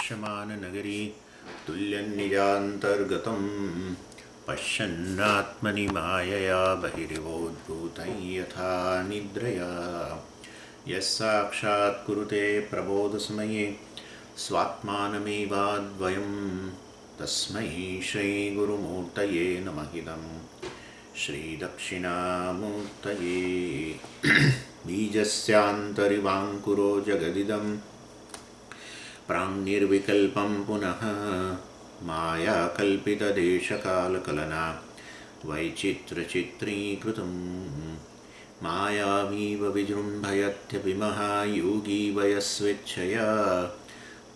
दृश्यमाननगरी तुल्यन्निजान्तर्गतं पश्यन्नात्मनि मायया बहिरिवोद्भूतं यथा निद्रया यस्साक्षात् कुरुते प्रबोधसमये स्वात्मानमेवाद्वयं तस्मै श्रीगुरुमूर्तये नमः इदं श्रीदक्षिणामूर्तये बीजस्यान्तरिवाङ्कुरो जगदिदं प्राङ्निर्विकल्पं पुनः मायाकल्पितदेशकालकलना वैचित्रचित्रीकृतं मायावीव विजृम्भयत्यपि महायोगी वयस्वेच्छया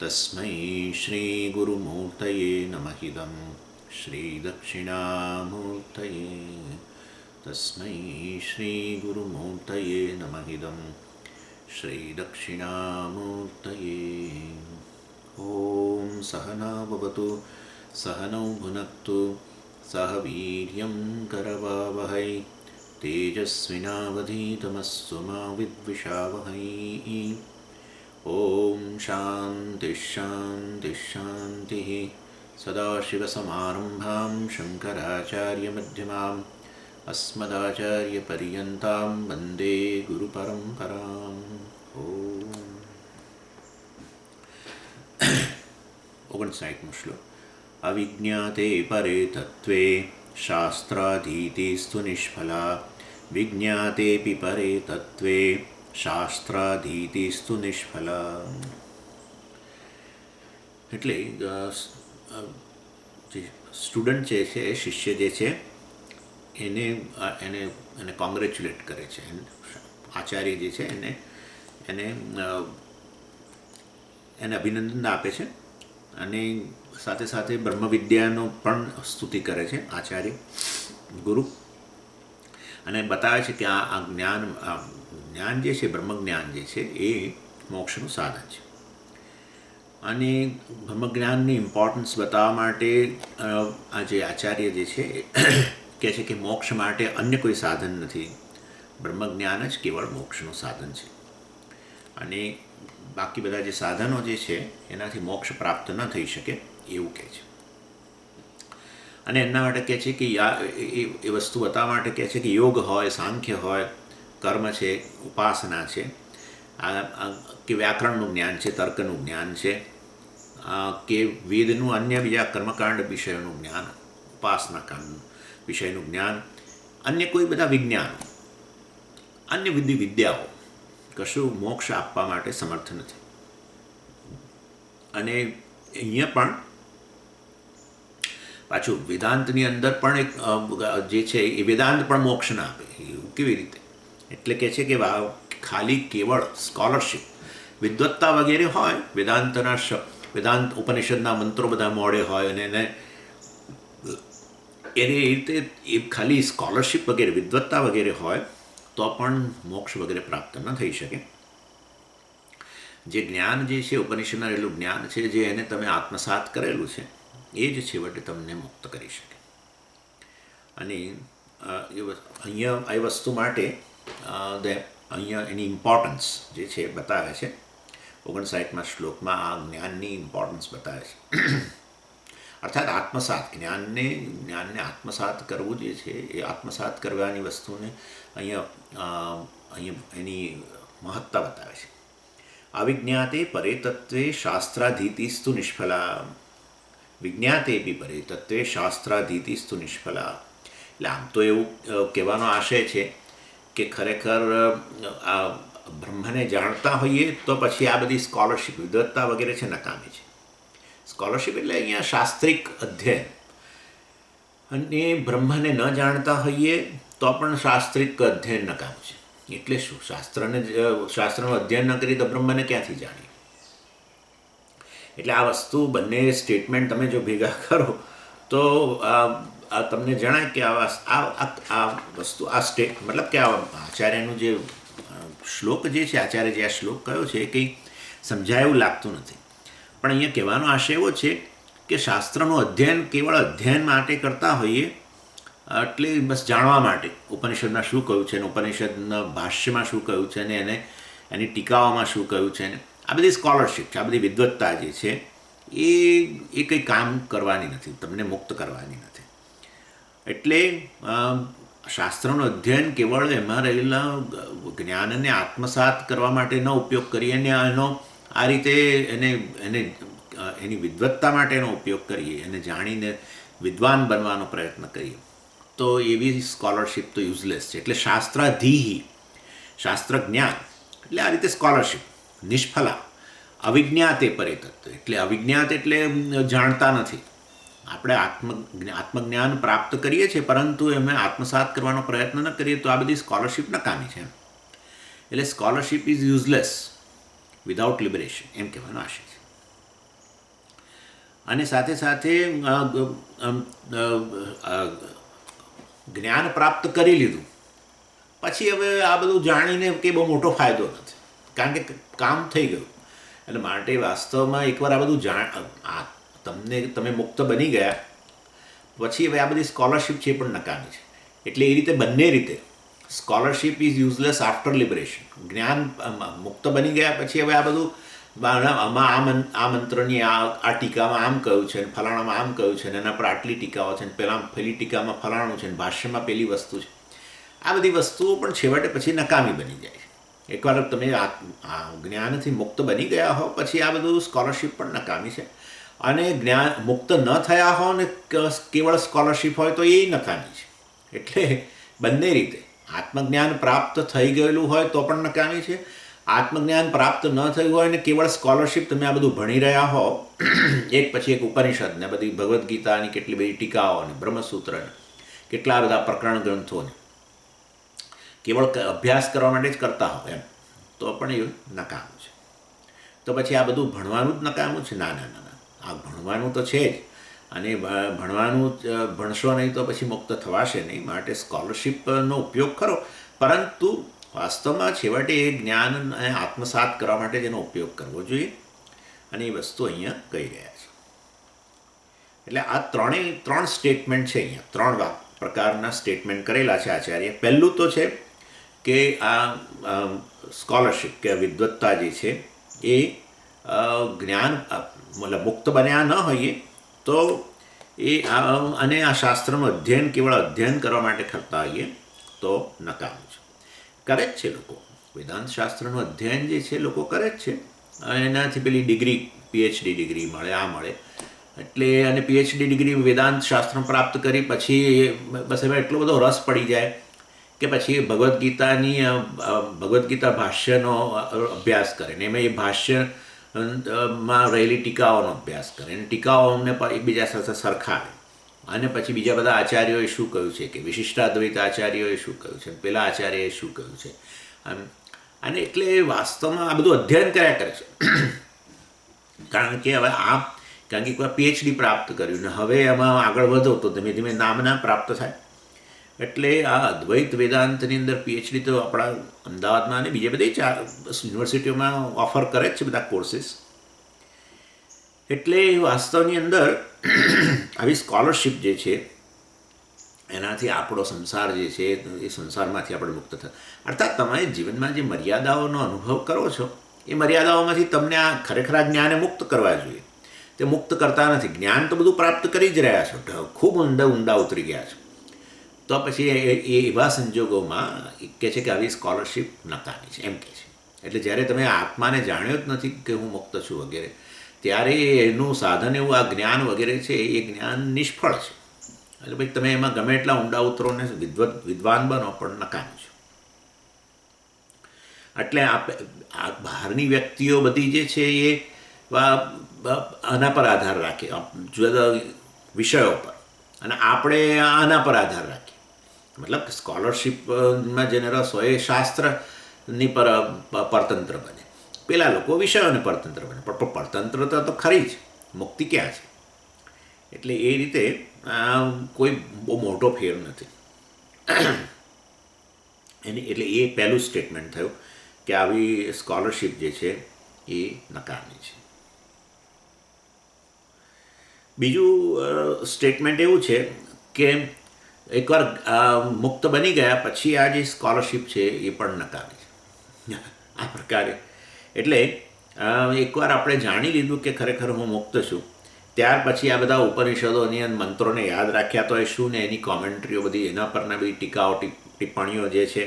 तस्मै श्रीगुरुमूर्तये नमः इदं श्रीदक्षिणामूर्तये तस्मै श्रीगुरुमूर्तये नमः इदं श्रीदक्षिणामूर्तये। ॐ सहना भवतु सहनौ भुनक्तु सह वीर्यं करवावहै तेजस्विनावधीतमस्तु मा विद्विषावहै। ॐ शान्तिः शान्तिः शान्तिः। सदाशिवसमारम्भां शङ्कराचार्यमध्यमाम् अस्मदाचार्यपर्यन्तां वन्दे गुरुपरम्पराम्। ॐ 59मो श्लोक। अविज्ञाते परे तत्त्वे शास्त्राधीतिस्तु निष्फला विज्ञातेऽपि परे तत्त्वे શાસ્ત્રાધીતિસ્તુ નિષ્ફલા. એટલે જે સ્ટુડન્ટ જે છે શિષ્ય જે છે એને એને એને કોંગ્રેચ્યુલેટ કરે છે. આચાર્ય જે છે એને એને એને અભિનંદન આપે છે અને સાથે સાથે બ્રહ્મવિદ્યાનો પણ સ્તુતિ કરે છે આચાર્ય ગુરુ, અને બતાવે છે કે આ જ્ઞાન જ્ઞાન જે છે બ્રહ્મજ્ઞાન જે છે એ મોક્ષનું સાધન છે. અને બ્રહ્મજ્ઞાનની ઇમ્પોર્ટન્સ બતાવવા માટે આ જે આચાર્ય જે છે કહે છે કે મોક્ષ માટે અન્ય કોઈ સાધન નથી, બ્રહ્મજ્ઞાન જ કેવળ મોક્ષનું સાધન છે. અને બાકી બધા જે સાધનો જે છે એનાથી મોક્ષ પ્રાપ્ત ન થઈ શકે એવું કહે છે. અને એના માટે કહે છે કે એ વસ્તુ બતાવવા માટે કહે છે કે યોગ હોય, સાંખ્ય હોય, કર્મ છે, ઉપાસના છે, કે વ્યાકરણનું જ્ઞાન છે, તર્કનું જ્ઞાન છે, કે વેદનું અન્ય બીજા કર્મકાંડ વિષયોનું જ્ઞાન, ઉપાસના કાંડ વિષયનું જ્ઞાન, અન્ય કોઈ બધા વિજ્ઞાનો, અન્ય વિદ્યાઓ કશું મોક્ષ આપવા માટે સમર્થ નથી. અને અહીંયા પણ પાછું વેદાંતની અંદર પણ એક જે છે એ વેદાંત પણ મોક્ષ ના આપે. એવું કેવી રીતે? એટલે કહે છે કે ખાલી કેવળ સ્કોલરશિપ, વિદ્વત્તા વગેરે હોય, વેદાંત ઉપનિષદના મંત્રો બધા મોડે હોય અને એને એ રીતે એ ખાલી સ્કોલરશિપ વગેરે વિદ્વત્તા વગેરે હોય તો પણ મોક્ષ વગેરે પ્રાપ્ત ન થઈ શકે. જે જ્ઞાન જે છે ઉપનિષદના રહેલું જ્ઞાન છે, જે એને તમે આત્મસાત કરેલું છે, એ જ છેવટે તમને મુક્ત કરી શકે. અને અહીંયા એ વસ્તુ માટે અહીંયા એની ઇમ્પોર્ટન્સ જે છે બતાવે છે. 59મા શ્લોકમાં આ જ્ઞાનની ઇમ્પોર્ટન્સ બતાવે છે. અર્થાત આત્મસાત જ્ઞાનને આત્મસાત કરવું જે છે એ આત્મસાત કરવાની વસ્તુને અહીંયા એની મહત્તા બતાવે છે. અવિજ્ઞાતે પરે તત્વે શાસ્ત્રાધીતિસ્તુ નિષ્ફલા વિજ્ઞાતે બી પરે તત્વે શાસ્ત્રાધીતિસ્તુ નિષ્ફલા. એટલે આમ તો એવું કહેવાનો આશય છે કે ખરેખર આ બ્રહ્મને જાણતા હોઈએ તો પછી આ બધી સ્કોલરશિપ, વિદ્વત્તા વગેરે છે નકામી છે. સ્કોલરશિપ એટલે અહીંયા શાસ્ત્રિક અધ્યયન. અને બ્રહ્મને ન જાણતા હોઈએ તો પણ શાસ્ત્રિક અધ્યયન નકામ છે. એટલે શું? શાસ્ત્રનું અધ્યયન ન કરી તો બ્રહ્મને ક્યાંથી જાણીએ? એટલે આ વસ્તુ બંને સ્ટેટમેન્ટ તમે જો ભેગા કરો તો તમને જણાય કે આ વસ્તુ મતલબ કે આ આચાર્યનું જે શ્લોક જે છે, આચાર્ય જે આ શ્લોક કયો છે એ કંઈ સમજાય એવું લાગતું નથી. પણ અહીંયા કહેવાનો આશય એવો છે કે શાસ્ત્રનું અધ્યયન કેવળ અધ્યયન માટે કરતા હોઈએ એટલે બસ જાણવા માટે ઉપનિષદમાં શું કહ્યું છે અને ઉપનિષદના ભાષ્યમાં શું કહ્યું છે અને એને એની ટીકાઓમાં શું કહ્યું છે ને આ બધી સ્કોલરશિપ છે, આ બધી વિદ્વત્તા જે છે એ એ કંઈ કામ કરવાની નથી, તમને મુક્ત કરવાની નથી. એટલે શાસ્ત્રનું અધ્યયન કેવળ એમાં રહેલા જ્ઞાનને આત્મસાત કરવા માટેનો ઉપયોગ કરીએ અને એનો આ રીતે એને એને એની વિદ્વત્તા માટેનો ઉપયોગ કરીએ, એને જાણીને વિદ્વાન બનવાનો પ્રયત્ન કરીએ, તો એવી સ્કોલરશિપ તો યુઝલેસ છે. એટલે શાસ્ત્રાધીહી, શાસ્ત્ર જ્ઞાન એટલે આ રીતે સ્કોલરશિપ નિષ્ફલા અવિજ્ઞાતે પરિતત્વ. એટલે અવિજ્ઞાત એટલે જાણતા નથી. આપણે આત્મજ્ઞાન પ્રાપ્ત કરીએ છીએ, પરંતુ એમને આત્મસાત કરવાનો પ્રયત્ન ન કરીએ તો આ બધી સ્કોલરશિપ નકામી છે. એટલે scholarship is useless without liberation, એમ કહેવાનો આશય છે. અને સાથે સાથે જ્ઞાન પ્રાપ્ત કરી લીધું પછી હવે આ બધું જાણીને કંઈ બહુ મોટો ફાયદો નથી, કારણ કે કામ થઈ ગયું. એટલે માટે વાસ્તવમાં એકવાર આ બધું તમે મુક્ત બની ગયા પછી હવે આ બધી સ્કોલરશિપ છે પણ નકામી છે. એટલે એ રીતે બંને રીતે scholarship is useless after liberation. જ્ઞાન મુક્ત બની ગયા પછી હવે આ બધું આમાં આ મંત્રની આ ટીકામાં આમ કહ્યું છે, ને ફલાણામાં આમ કહ્યું છે, ને એના પર આટલી ટીકાઓ છે, ને પેલી ટીકામાં ફલાણું છે, ને ભાષ્યમાં પેલી વસ્તુ છે. આ બધી વસ્તુઓ પણ છેવટે પછી નકામી બની જાય. એકવાર તમે જ્ઞાનથી મુક્ત બની ગયા હો પછી આ બધું સ્કોલરશિપ પણ નકામી છે. અને જ્ઞાન મુક્ત ન થયા હો ને કેવળ સ્કોલરશિપ હોય તો એ નકામી છે. એટલે બંને રીતે આત્મજ્ઞાન પ્રાપ્ત થઈ ગયેલું હોય તો પણ નકામી છે, આત્મજ્ઞાન પ્રાપ્ત ન થયું હોય ને કેવળ સ્કોલરશિપ તમે આ બધું ભણી રહ્યા હો, એક પછી એક ઉપનિષદને બધી ભગવદ્ ગીતાની કેટલી બધી ટીકાઓને બ્રહ્મસૂત્રને કેટલા બધા પ્રકરણ ગ્રંથોને કેવળ અભ્યાસ કરવા માટે જ કરતા હો એમ, તો પણ એ નકામું છે. તો પછી આ બધું ભણવાનું જ નકામું છે? ના ના ના ના, આ ભણવાનું તો છે જ. અને ભણવાનું ભણશો નહીં તો પછી મુક્ત થવાશે નહીં. માટે સ્કોલરશિપનો ઉપયોગ કરો, પરંતુ વાસ્તવમાં છેવટે એ જ્ઞાન આત્મસાત કરવા માટે જેનો ઉપયોગ કરવો જોઈએ. અને એ વસ્તુ અહીંયા કહી રહ્યા છે. એટલે આ ત્રણ સ્ટેટમેન્ટ છે અહીંયા, 3 પ્રકારના સ્ટેટમેન્ટ કરેલા છે આચાર્ય. પહેલું તો છે કે આ સ્કોલરશિપ કે વિદ્વત્તા જે છે એ જ્ઞાન મતલબ મુક્ત બન્યા ન હોઈએ તો એ અને આ શાસ્ત્રનું અધ્યયન કેવળ અધ્યયન કરવા માટે કરતા હોઈએ તો નકામું છે. કરે જ છે લોકો, વેદાંત શાસ્ત્રનું અધ્યયન જે છે લોકો કરે જ છે. એનાથી પેલી ડિગ્રી PhD ડિગ્રી મળે, આ મળે. એટલે અને PhD ડિગ્રી વેદાંત શાસ્ત્ર પ્રાપ્ત કરી પછી બસ એમાં એટલો બધો રસ પડી જાય કે પછી ભગવદ્ ગીતા ભાષ્યનો અભ્યાસ કરે ને એમાં એ ભાષ્યમાં રહેલી ટીકાઓનો અભ્યાસ કરે અને ટીકાઓને પણ એકબીજા સાથે સરખાવે. અને પછી બીજા બધા આચાર્યોએ શું કહ્યું છે, કે વિશિષ્ટાદ્વૈત આચાર્યોએ શું કહ્યું છે, પેલા આચાર્યએ શું કહ્યું છે. અને એટલે વાસ્તવમાં આ બધું અધ્યયન કર્યા કરે છે. કારણ કે હવે કારણ કે કોઈ PhD પ્રાપ્ત કર્યું ને હવે એમાં આગળ વધો તો ધીમે ધીમે નામના પ્રાપ્ત થાય. એટલે આ અદ્વૈત વેદાંતની અંદર PhD તો આપણા અમદાવાદમાં અને બીજે બધી યુનિવર્સિટીઓમાં ઓફર કરે જ છે બધા કોર્સીસ. એટલે વાસ્તવની અંદર આવી સ્કોલરશિપ જે છે એનાથી આપણો સંસાર જે છે એ સંસારમાંથી આપણે મુક્ત થાય. અર્થાત તમે જીવનમાં જે મર્યાદાઓનો અનુભવ કરો છો એ મર્યાદાઓમાંથી તમને આ ખરેખર જ્ઞાને મુક્ત કરવા જોઈએ. તે મુક્ત કરતા નથી. જ્ઞાન તો બધું પ્રાપ્ત કરી જ રહ્યા છો, ખૂબ ઊંડા ઉતરી ગયા છો. તો પછી એ એવા સંજોગોમાં કહે છે કે આવી સ્કોલરશિપ નકામી છે, એમ કહે છે. એટલે જ્યારે તમે આત્માને જાણ્યો જ નથી કે હું મુક્ત છું વગેરે, ત્યારે એનું સાધન એવું આ જ્ઞાન વગેરે છે એ જ્ઞાન નિષ્ફળ છે. એટલે ભાઈ તમે એમાં ગમે એટલા ઊંડા ઉતરો ને વિદ્વાન બનો પણ નકામી છે. એટલે આ બહારની વ્યક્તિઓ બધી જે છે એ આના પર આધાર રાખે, જુદા વિષયો પર, અને આપણે આના પર આધાર રાખીએ. મતલબ કે સ્કોલરશિપમાં જેને રસ હોય એ શાસ્ત્રની પરતંત્ર બને, પેલા લોકો વિષયોને પરતંત્ર બને. પણ પરતંત્રતા તો ખરી જ, મુક્તિ ક્યાં છે? એટલે એ રીતે કોઈ બહુ મોટો ફેર નથી. એટલે એ પહેલું સ્ટેટમેન્ટ થયું કે આવી સ્કોલરશિપ જે છે એ નકામી છે. બીજું સ્ટેટમેન્ટ એવું છે કે એકવાર મુક્ત બની ગયા પછી આ જે સ્કોલરશિપ છે એ પણ નકામી છે. આ પ્રકારે એટલે એકવાર આપણે જાણી લીધું કે ખરેખર હું મુક્ત છું, ત્યાર પછી આ બધા ઉપનિષદોની અને મંત્રોને યાદ રાખ્યા તો એ શું ને એની કોમેન્ટ્રીઓ બધી એના પરના બધી ટીકાઓ ટિપ્પણીઓ જે છે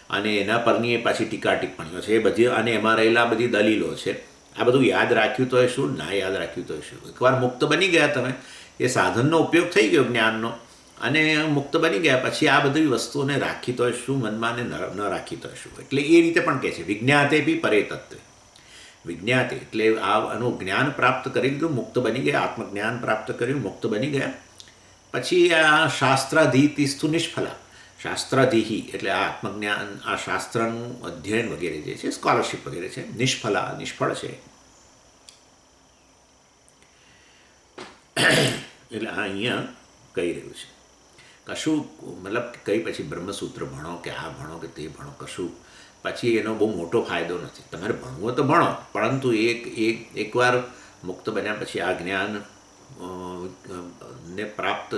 અને એના પરની એ પાછી ટીકા ટિપ્પણીઓ છે એ બધી, અને એમાં રહેલા બધી દલીલો છે, આ બધું યાદ રાખ્યું તો એ શું, ના યાદ રાખ્યું તો એ શું. એકવાર મુક્ત બની ગયા તમે, એ સાધનનો ઉપયોગ થઈ ગયો જ્ઞાનનો, અને મુક્ત બની ગયા પછી આ બધી વસ્તુઓને રાખી તો શું મનમાં, ને ન રાખી તો શું. એટલે એ રીતે પણ કહે છે વિજ્ઞાતે બી પરે તત્વે. વિજ્ઞાતે એટલે આનું જ્ઞાન પ્રાપ્ત કરી લીધું, મુક્ત બની ગયા, આત્મજ્ઞાન પ્રાપ્ત કર્યું, મુક્ત બની ગયા, પછી આ શાસ્ત્રાધીતિસ્તુ નિષ્ફલા. શાસ્ત્રાધીહી એટલે આ આત્મજ્ઞાન, આ શાસ્ત્રનું અધ્યયન વગેરે જે છે, સ્કોલરશિપ વગેરે છે, નિષ્ફલા નિષ્ફળ છે. એટલે આ અહીંયા કહી રહ્યું છે કશું, મતલબ કંઈ પછી બ્રહ્મસૂત્ર ભણો કે આ ભણો કે તે ભણો, કશું પછી એનો બહુ મોટો ફાયદો નથી. તમારે ભણવું તો ભણો, પરંતુ એકવાર મુક્ત બન્યા પછી આ જ્ઞાન ને પ્રાપ્ત,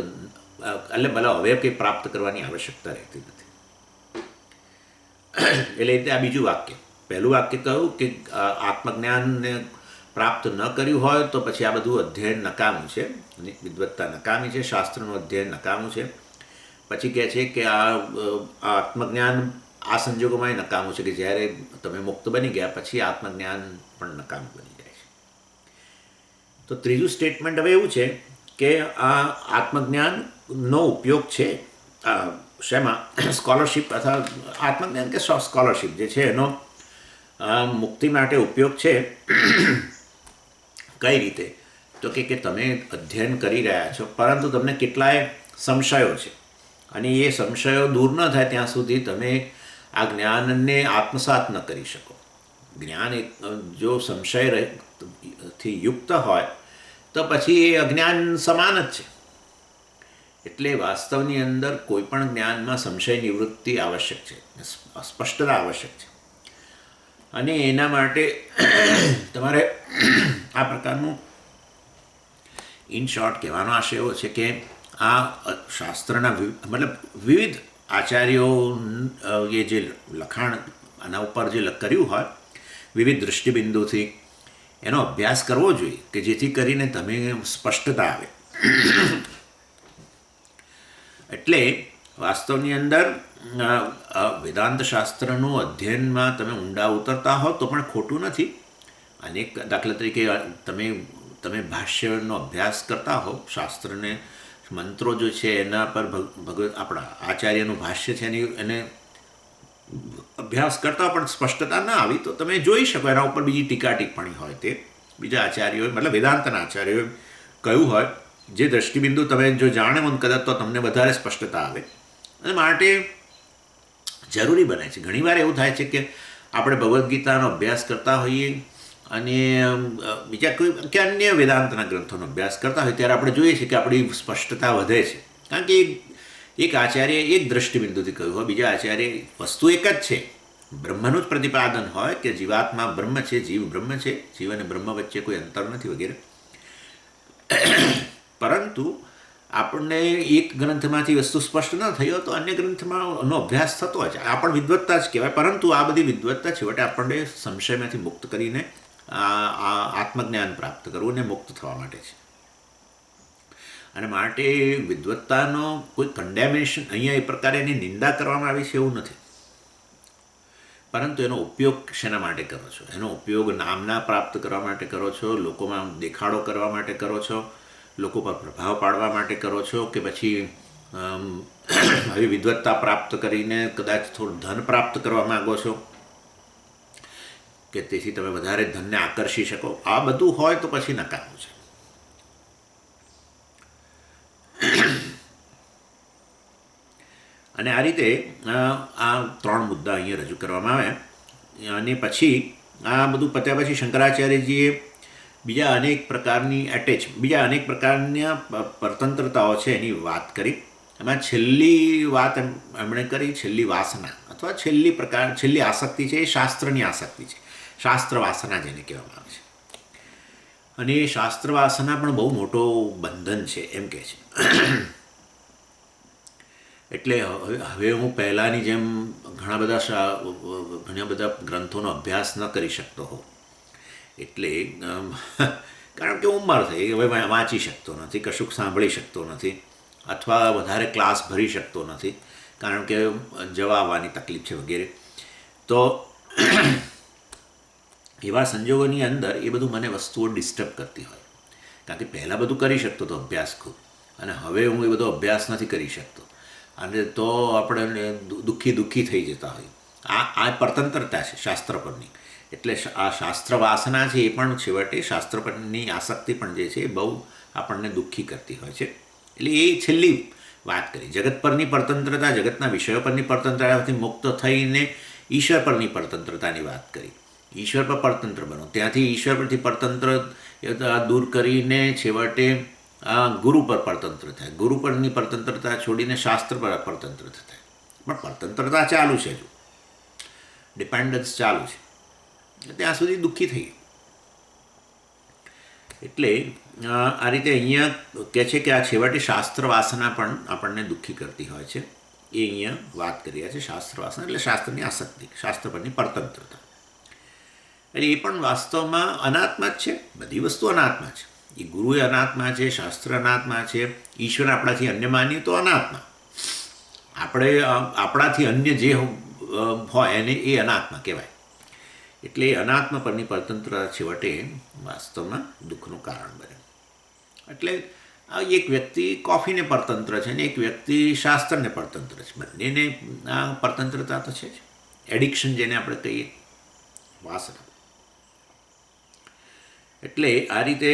એટલે મતલબ હવે કંઈ પ્રાપ્ત કરવાની આવશ્યકતા રહેતી નથી. એટલે રીતે આ બીજું વાક્ય, પહેલું વાક્ય કહ્યું કે આત્મજ્ઞાનને પ્રાપ્ત ન કર્યું હોય તો પછી આ બધું અધ્યયન નકામું છે, વિદ્વત્તા નકામી છે, શાસ્ત્રનું અધ્યયન નકામું છે. પછી કહે છે કે આ આત્મજ્ઞાન આ સંજોગોમાં નકામું છે કે જ્યારે તમે મુક્ત બની ગયા પછી આત્મજ્ઞાન પણ નકામું બની જાય છે. તો ત્રીજું સ્ટેટમેન્ટ હવે એવું છે કે આ આત્મજ્ઞાનનો ઉપયોગ છે શેમાં, સ્કોલરશિપ અથવા આત્મજ્ઞાન કે સ્કોલરશિપ જે છે એનો મુક્તિ માટે ઉપયોગ છે. કઈ રીતે? તો કે તમે અધ્યયન કરી રહ્યા છો પરંતુ તમને કેટલાય સંશયો છે, અને એ સંશયો દૂર ન થાય ત્યાં સુધી તમે આ જ્ઞાનને આત્મસાત ન કરી શકો. જ્ઞાન જો સંશયથી યુક્ત હોય તો પછી એ અજ્ઞાન સમાન જ છે. એટલે વાસ્તવની અંદર કોઈ પણ જ્ઞાનમાં સંશય નિવૃત્તિ આવશ્યક છે, સ્પષ્ટતા આવશ્યક છે. અને એના માટે તમારે આ પ્રકારનું, ઇન શોર્ટ કહેવાનો આશય એવો છે કે આ શાસ્ત્રના મતલબ વિવિધ આચાર્યો એ જે લખાણ આના ઉપર જે કર્યું હોય વિવિધ દૃષ્ટિબિંદુથી એનો અભ્યાસ કરવો જોઈએ કે જેથી કરીને તમે સ્પષ્ટતા આવે. એટલે વાસ્તવની અંદર વેદાંત શાસ્ત્રનું અધ્યયનમાં તમે ઊંડા ઉતરતા હો તો પણ ખોટું નથી. અનેક દાખલા તરીકે તમે ભાષ્યનો અભ્યાસ કરતા હો, શાસ્ત્રને મંત્રો જો છે એના પર આપણા આચાર્યનું ભાષ્ય છે એને અભ્યાસ કરતા પણ સ્પષ્ટતા ના આવી તો તમે જોઈ શકો, એના ઉપર બીજી ટીકા ટિપ્પણી હોય તે બીજા આચાર્યોએ, મતલબ વેદાંતના આચાર્યોએ કહ્યું હોય, જે દૃષ્ટિબિંદુ તમે જો જાણે મન કદાચ તો તમને વધારે સ્પષ્ટતા આવે. અને માટે જરૂરી બને છે. ઘણીવાર એવું થાય છે કે આપણે ભગવદ્ ગીતાનો અભ્યાસ કરતા હોઈએ અને બીજા કોઈ કે અન્ય વેદાંતના ગ્રંથોનો અભ્યાસ કરતા હોય ત્યારે આપણે જોઈએ છીએ કે આપણી સ્પષ્ટતા વધે છે. કારણ કે એક આચાર્ય એક દૃષ્ટિબિંદુથી કહ્યું હોય, બીજા આચાર્ય વસ્તુ એક જ છે, બ્રહ્મનું જ પ્રતિપાદન હોય કે જીવાત્મા બ્રહ્મ છે, જીવ બ્રહ્મ છે, જીવ અને બ્રહ્મ વચ્ચે કોઈ અંતર નથી વગેરે. પરંતુ આપણને એક ગ્રંથમાંથી વસ્તુ સ્પષ્ટ ન થઈ હોય તો અન્ય ગ્રંથમાંનો અભ્યાસ થતો હોય છે. આ પણ વિદ્વત્તા જ કહેવાય. પરંતુ આ બધી વિદ્વત્તા છેવટે આપણને સંશયમાંથી મુક્ત કરીને આત્મજ્ઞાન પ્રાપ્ત કરવું અને મુક્ત થવા માટે છે. અને માટે વિદ્વત્તાનો કોઈ કન્ડેમેશન, અહીંયા એ પ્રકારે એની નિંદા કરવામાં આવી છે એવું નથી, પરંતુ એનો ઉપયોગ શેના માટે કરો છો? એનો ઉપયોગ નામના પ્રાપ્ત કરવા માટે કરો છો, લોકોમાં દેખાડો કરવા માટે કરો છો, લોકો પર પ્રભાવ પાડવા માટે કરો છો, કે પછી આવી વિદ્વત્તા પ્રાપ્ત કરીને કદાચ થોડું ધન પ્રાપ્ત કરવા માગો છો કે તેથી તમે વધારે ધનને આકર્ષી શકો? આ બધું હોય તો પછી નકામું છે. અને આ રીતે આ 3 મુદ્દા અહીંયા રજૂ કરવામાં આવ્યા. અને પછી આ બધું પત્યા પછી શંકરાચાર્યજીએ બીજા અનેક પ્રકારના પરતંત્રતાઓ છે એની વાત કરી. એમાં છેલ્લી વાત એમણે કરી, છેલ્લી વાસના અથવા છેલ્લી આસક્તિ છે એ શાસ્ત્રની આસક્તિ છે, શાસ્ત્ર વાસના જેને કહેવામાં આવે છે. અને એ શાસ્ત્ર વાસના પણ બહુ મોટો બંધન છે એમ કહે છે. એટલે હવે હું પહેલાંની જેમ ઘણા બધા ગ્રંથોનો અભ્યાસ ન કરી શકતો હોઉં, એટલે કારણ કે ઉંમર થઈ હવે વાંચી શકતો નથી, કશુંક સાંભળી શકતો નથી, અથવા વધારે ક્લાસ ભરી શકતો નથી કારણ કે જવા આવવાની તકલીફ છે વગેરે. તો એવા સંજોગોની અંદર એ બધું મને વસ્તુઓ ડિસ્ટર્બ કરતી હોય, કારણ કે પહેલાં બધું કરી શકતો હતો અભ્યાસ ખૂબ, અને હવે હું એ બધો અભ્યાસ નથી કરી શકતો, અને તો આપણે દુઃખી થઈ જતા હોય. આ પરતંત્રતા છે શાસ્ત્ર પરની. એટલે આ શાસ્ત્ર વાસના છે એ પણ છેવટે શાસ્ત્ર પરની આસક્તિ પણ જે છે એ બહુ આપણને દુઃખી કરતી હોય છે. એટલે એ છેલ્લી વાત કરી. જગત પરની પરતંત્રતા, જગતના વિષયો પરની પરતંત્રતાથી મુક્ત થઈને ઈશ્વર પરની પરતંત્રતાની વાત કરી. ઈશ્વર પર પરતંત્ર બનો, ત્યાંથી ઈશ્વર પરથી પરતંત્ર દૂર કરીને છેવટે ગુરુ પર પરતંત્ર થાય, ગુરુ પરની પરતંત્રતા છોડીને શાસ્ત્ર પર પરતંત્ર થાય. પણ પરતંત્રતા ચાલુ છે, જો ડિપેન્ડન્સ ચાલુ છે, ત્યાં સુધી દુઃખી થઈ. એટલે આ રીતે અહીંયા કહે છે કે આ છેવટે શાસ્ત્ર વાસના પણ આપણને દુઃખી કરતી હોય છે. એ અહીંયા વાત કરી રહ્યા છે. શાસ્ત્ર વાસના એટલે શાસ્ત્રની આસક્તિ, શાસ્ત્ર પરની પરતંત્રતા. એટલે એ પણ વાસ્તવમાં અનાત્મા જ છે. બધી વસ્તુ અનાત્મા છે. એ ગુરુ એ અનાત્મા છે, શાસ્ત્ર અનાત્મા છે, ઈશ્વર આપણાથી અન્ય માનીએ તો અનાત્મા. આપણે આપણાથી અન્ય જે હોય એને એ અનાત્મા કહેવાય. એટલે અનાત્મા પરની પરતંત્રતા છેવટે વાસ્તવમાં દુઃખનું કારણ બને. એટલે એક વ્યક્તિ કોફીને પરતંત્ર છે ને એક વ્યક્તિ શાસ્ત્રને પરતંત્ર છે. બંનેને આ પરતંત્રતા તો છે જ. એડિક્શન જેને આપણે કહીએ, વાસના. એટલે આ રીતે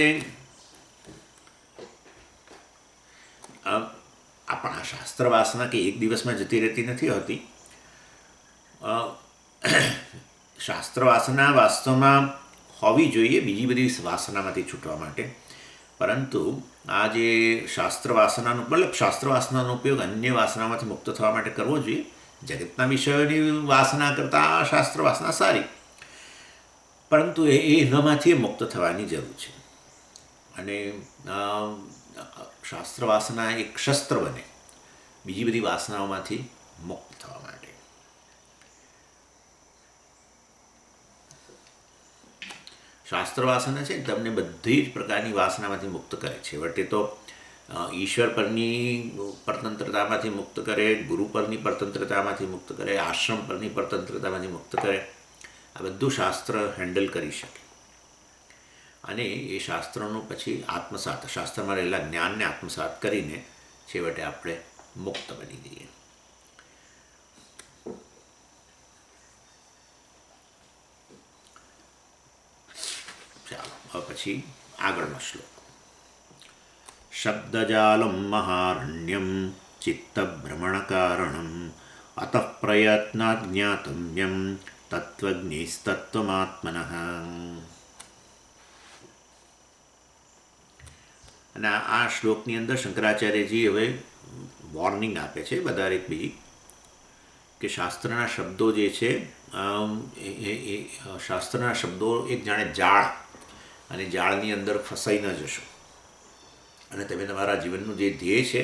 આપણા શાસ્ત્ર વાસના કે એક દિવસમાં જતી રહેતી નથી હોતી. શાસ્ત્ર વાસના વાસ્તવમાં હોવી જોઈએ બીજી બધી વાસનામાંથી છૂટવા માટે, પરંતુ આ જે શાસ્ત્ર વાસનાનો મતલબ શાસ્ત્ર વાસનાનો ઉપયોગ અન્ય વાસનામાંથી મુક્ત થવા માટે કરવો જોઈએ. જગતના વિષયોની વાસના કરતાં શાસ્ત્ર વાસના સારી, પરંતુ એનામાંથી મુક્ત થવાની જરૂર છે. અને શાસ્ત્ર વાસના એક શસ્ત્ર બને બીજી બધી વાસનાઓમાંથી મુક્ત થવા માટે. શાસ્ત્ર વાસના છે તમને બધી જ પ્રકારની વાસનામાંથી મુક્ત કરે છે. છેવટે તો ઈશ્વર પરની પરતંત્રતામાંથી મુક્ત કરે, ગુરુ પરની પરતંત્રતામાંથી મુક્ત કરે, આશ્રમ પરની પરતંત્રતામાંથી મુક્ત કરે. આ બધું શાસ્ત્ર હેન્ડલ કરી શકે. અને એ શાસ્ત્રનું પછી આત્મસાત, શાસ્ત્રમાં રહેલા જ્ઞાનને આત્મસાત કરીને છેવટે આપણે મુક્ત બની જઈએ. ચાલો પછી આગળનો શ્લોક. શબ્દજાલમ મહારણ્યમ ચિત્તભ્રમણકારણમ અતઃ પ્રયત્નાત જ્ઞાતવ્યમ તત્વજ્ઞેસ્તત્વમાત્મનઃ. અને આ શ્લોકની અંદર શંકરાચાર્યજી હવે વોર્નિંગ આપે છે બધા એક બીજી, કે શાસ્ત્રના શબ્દો જે છે એ શાસ્ત્રના શબ્દો એક જાણે જાળ, અને જાળની અંદર ફસાઈ ન જશો, અને તમે તમારા જીવનનું જે ધ્યેય છે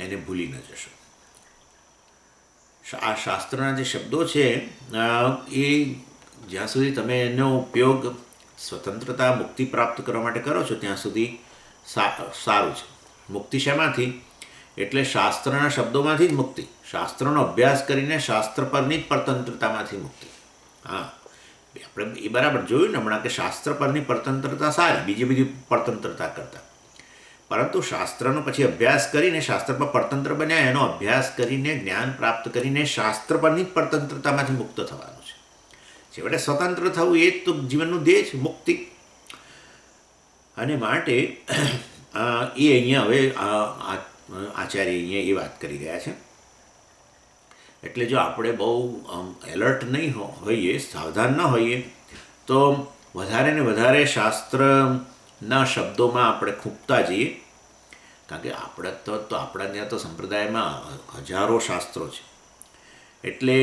એને ભૂલી ન જશો. આ શાસ્ત્રના જે શબ્દો છે એ જ્યાં સુધી તમે એનો ઉપયોગ સ્વતંત્રતા મુક્તિ પ્રાપ્ત કરવા માટે કરો છો ત્યાં સુધી સારું છે. મુક્તિ શેમાંથી? એટલે શાસ્ત્રના શબ્દોમાંથી જ મુક્તિ, શાસ્ત્રનો અભ્યાસ કરીને શાસ્ત્ર પરની જ પરતંત્રતામાંથી મુક્તિ. હા, આપણે એ બરાબર જોયું ને હમણાં કે શાસ્ત્ર પરની પરતંત્રતા સારી બીજી બધી પરતંત્રતા કરતાં, પરંતુ શાસ્ત્રનો પછી અભ્યાસ કરીને શાસ્ત્ર પર પરતંત્ર બન્યા, એનો અભ્યાસ કરીને જ્ઞાન પ્રાપ્ત કરીને શાસ્ત્ર પરની જ પરતંત્રતામાંથી મુક્ત થવાનું છે. છેવટે સ્વતંત્ર થવું એ જ તો જીવનનું ધ્યેય છે, મુક્તિ. અને માટે એ અહીંયા હવે આચાર્ય અહીંયા એ વાત કરી રહ્યા છે. એટલે જો આપણે બહુ એલર્ટ નહીં હોઈએ, સાવધાન ન હોઈએ, તો વધારે ને વધારે શાસ્ત્રના શબ્દોમાં આપણે ખૂંપતા જઈએ. કારણ કે આપણે તો આપણા ત્યાં તો સંપ્રદાયમાં હજારો શાસ્ત્રો છે. એટલે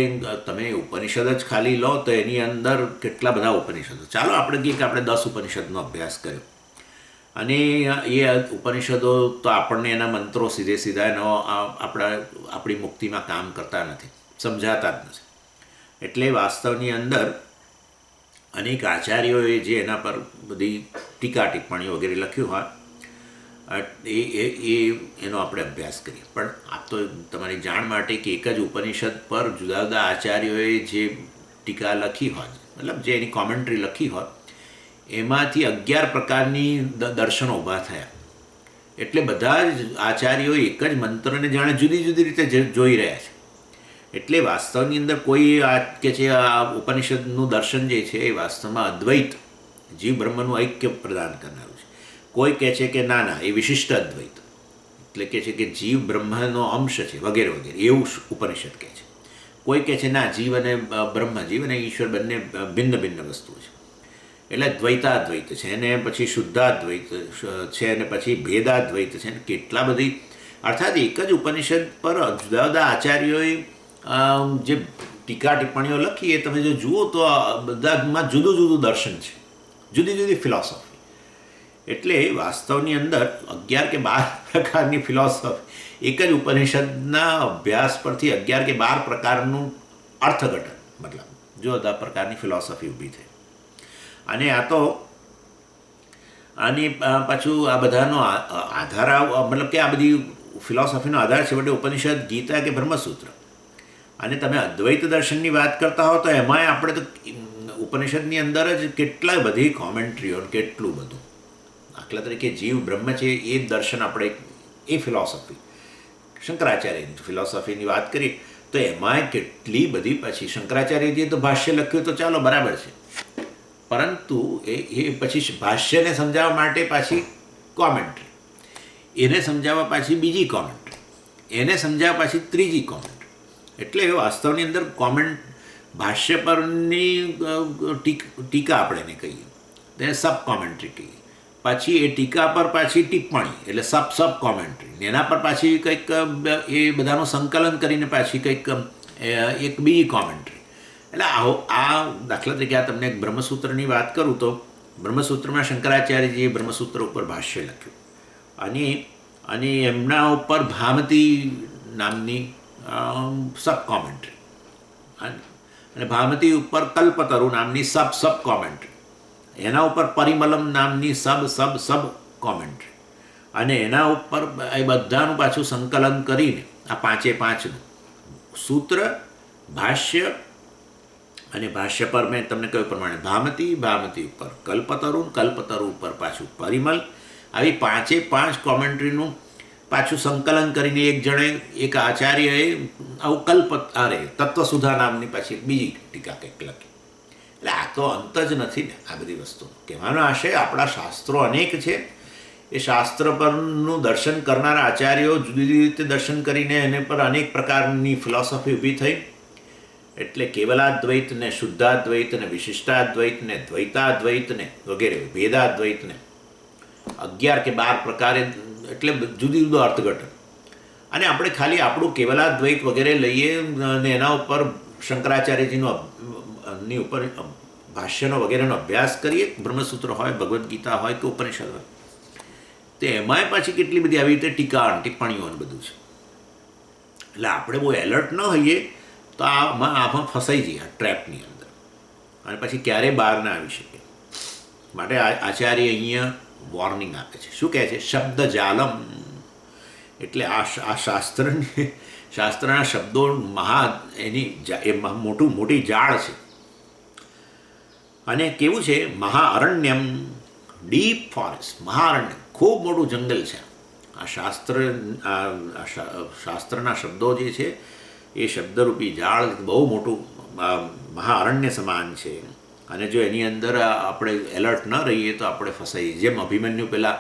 તમે ઉપનિષદ જ ખાલી લો તો એની અંદર કેટલા બધા ઉપનિષદો. ચાલો આપણે કહીએ કે આપણે 10 ઉપનિષદનો અભ્યાસ કર્યો, અને એ ઉપનિષદો તો આપણને એના મંત્રો સીધા એનો આપણી મુક્તિમાં કામ કરતા નથી, સમજાતા જ નથી. એટલે વાસ્તવની અંદર અનેક આચાર્યોએ જે એના પર બધી ટીકા ટિપ્પણીઓ વગેરે લખ્યું હોય એનો આપણે અભ્યાસ કરીએ. પણ આ તો તમારી જાણ માટે કે એક જ ઉપનિષદ પર જુદા જુદા આચાર્યોએ જે ટીકા લખી હોય, મતલબ જે એની કોમેન્ટ્રી લખી હોય, એમાંથી 11 પ્રકારની દર્શનો ઊભા થયા. એટલે બધા જ આચાર્યો એક જ મંત્રને જાણે જુદી જુદી રીતે જોઈ રહ્યા છે. એટલે વાસ્તવની અંદર કોઈ આ કે છે આ ઉપનિષદનું દર્શન જે છે એ વાસ્તવમાં અદ્વૈત જીવ બ્રહ્મનું ઐક્ય પ્રદાન કરનારું છે. કોઈ કહે છે કે ના ના એ વિશિષ્ટ અદ્વૈત, એટલે કહે છે કે જીવ બ્રહ્મનો અંશ છે વગેરે વગેરે, એવું ઉપનિષદ કહે છે. કોઈ કહે છે ના, જીવ અને બ્રહ્મ, જીવ અને ઈશ્વર બંને ભિન્ન ભિન્ન વસ્તુઓ છે. એટલે દ્વૈતાદ્વૈત છે, એને પછી શુદ્ધાદ્વૈત છે, અને પછી ભેદાદ્વૈત છે, કેટલા બધી. અર્થાત એક જ ઉપનિષદ પર જુદા જુદા આચાર્યોએ જે ટીકા ટિપ્પણીઓ લખી એ તમે જો જુઓ તો બધામાં જુદું જુદું દર્શન છે, જુદી જુદી ફિલોસોફી. એટલે વાસ્તવની અંદર 11 કે 12 પ્રકારની ફિલોસોફી એક જ ઉપનિષદના અભ્યાસ પરથી 11 કે 12 પ્રકારનું અર્થઘટન, મતલબ જુદા પ્રકારની ફિલોસોફી ઊભી થઈ. અને આ તો આની પાછું આ બધાનો આધાર, મતલબ કે આ બધી ફિલોસોફીનો આધાર છે વડે ઉપનિષદ, ગીતા કે બ્રહ્મસૂત્ર. અને તમે અદ્વૈત દર્શનની વાત કરતા હો તો એમાંય આપણે તો ઉપનિષદની અંદર જ કેટલાય બધી કોમેન્ટ્રીઓ, કેટલું બધું. દાખલા તરીકે જીવ બ્રહ્મ છે એ દર્શન આપણે, એ ફિલોસોફી શંકરાચાર્યની ફિલોસોફીની વાત કરીએ તો એમાંય કેટલી બધી. પછી શંકરાચાર્યજીએ તો ભાષ્ય લખ્યું તો ચાલો બરાબર છે, પરંતુ એ પછી ભાષ્યને સમજાવવા માટે પાછી કોમેન્ટ્રી, એને સમજાવવા પાછી બીજી કોમેન્ટ્રી, એને સમજાવવા પાછી ત્રીજી કોમેન્ટ્રી. એટલે વાસ્તવની અંદર ભાષ્ય પરની ટીકા આપણે એને કહીએ, તેને સબ કોમેન્ટ્રી કહીએ. પછી એ ટીકા પર પાછી ટિપ્પણી, એટલે સબ કોમેન્ટ્રી. એના પર પાછી કંઈક એ બધાનું સંકલન કરીને પાછી કંઈક એક બીજી કોમેન્ટ્રી. એટલે આ દાખલા તરીકે આ તમને એક બ્રહ્મસૂત્રની વાત કરું તો બ્રહ્મસૂત્રમાં શંકરાચાર્યજીએ બ્રહ્મસૂત્ર ઉપર ભાષ્ય લખ્યું, અને એમના ઉપર ભામતી નામની સબ કોમેન્ટ્રી, અને ભામતી ઉપર કલ્પતરુ નામની સબ કોમેન્ટ્રી, એના ઉપર પરિમલમ નામની સબ કોમેન્ટ્રી, અને એના ઉપર એ બધાનું પાછું સંકલન કરીને આ 5નું સૂત્ર, ભાષ્ય, અને ભાષ્ય પર મેં તમને કહ્યું પ્રમાણે ભામતી ઉપર કલ્પતરુ ઉપર પાછું પરિમલ, આવી 5 કોમેન્ટ્રીનું પાછું સંકલન કરીને એક આચાર્યએ આવું તત્વસુધા નામની પાછી બીજી ટીકા કંઈક લખી. એટલે આ તો અંત જ નથી ને આ બધી વસ્તુ. કહેવાનો આશય આપણા શાસ્ત્રો અનેક છે, એ શાસ્ત્ર પરનું દર્શન કરનારા આચાર્યો જુદી જુદી રીતે દર્શન કરીને એને પર અનેક પ્રકારની ફિલોસોફી ઊભી થઈ. એટલે કેવલાદ્વૈત ને શુદ્ધાદ્વૈત ને વિશિષ્ટાદ્વૈત ને દ્વૈતાદ્વૈત ને વગેરે, ભેદાદ્વૈત ને 11 કે 12 પ્રકારે, એટલે જુદી જુદું અર્થઘટન. અને આપણે ખાલી આપણું કેવલાદ્વૈત વગેરે લઈએ અને એના ઉપર શંકરાચાર્યજીની ઉપર ભાષ્યનો વગેરેનો અભ્યાસ કરીએ, બ્રહ્મસૂત્ર હોય, ભગવદ્ ગીતા હોય કે ઉપનિષદ હોય, તો એમાંય પાછી કેટલી બધી આવી રીતે ટીકા ટિપ્પણીઓ બધું છે. એટલે આપણે બહુ એલર્ટ ન હોઈએ તો આમાં ફસાઈ જઈએ આ ટ્રેપની અંદર, અને પછી ક્યારેય બહાર ના આવી શકે. માટે આચાર્ય અહીંયા વોર્નિંગ આપે છે. શું કહે છે? શબ્દ જાલમ. એટલે આ શાસ્ત્રના શબ્દો મોટી જાળ છે. અને કેવું છે? મહાઅરણ્યમ, ડીપ ફોરેસ્ટ, મહાઅરણ્ય, ખૂબ મોટું જંગલ છે. આ શાસ્ત્રના શબ્દો જે છે એ શબ્દરૂપી જાળ બહુ મોટું મહાઅરણ્ય સમાન છે. અને જો એની અંદર આપણે એલર્ટ ન રહીએ તો આપણે ફસાઈએ. જેમ અભિમન્યુ પેલા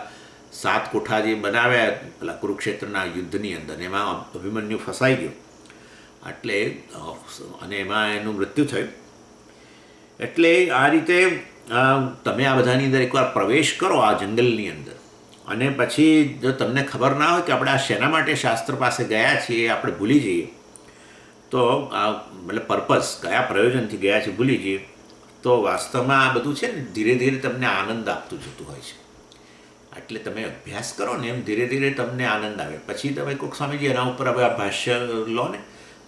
7 કોઠા જે બનાવ્યા પેલા કુરુક્ષેત્રના યુદ્ધની અંદર, એમાં અભિમન્યુ ફસાઈ ગયો, એટલે અને એમાં એનું મૃત્યુ થયું. એટલે આ રીતે તમે આ બધાની અંદર એકવાર પ્રવેશ કરો આ જંગલની અંદર, અને પછી જો તમને ખબર ના હોય કે આપણે આ શેના માટે શાસ્ત્ર પાસે ગયા છીએ, આપણે ભૂલી જઈએ તો મતલબ પર્પઝ, કયા પ્રયોજનથી ગયા છે ભૂલી જઈએ, તો વાસ્તવમાં આ બધું છે ને ધીરે ધીરે તમને આનંદ આપતું જતું હોય છે. એટલે તમે અભ્યાસ કરો ને એમ ધીરે ધીરે તમને આનંદ આવે. પછી તમે કોઈક સ્વામીજી એના ઉપર હવે આ ભાષ્ય લો ને,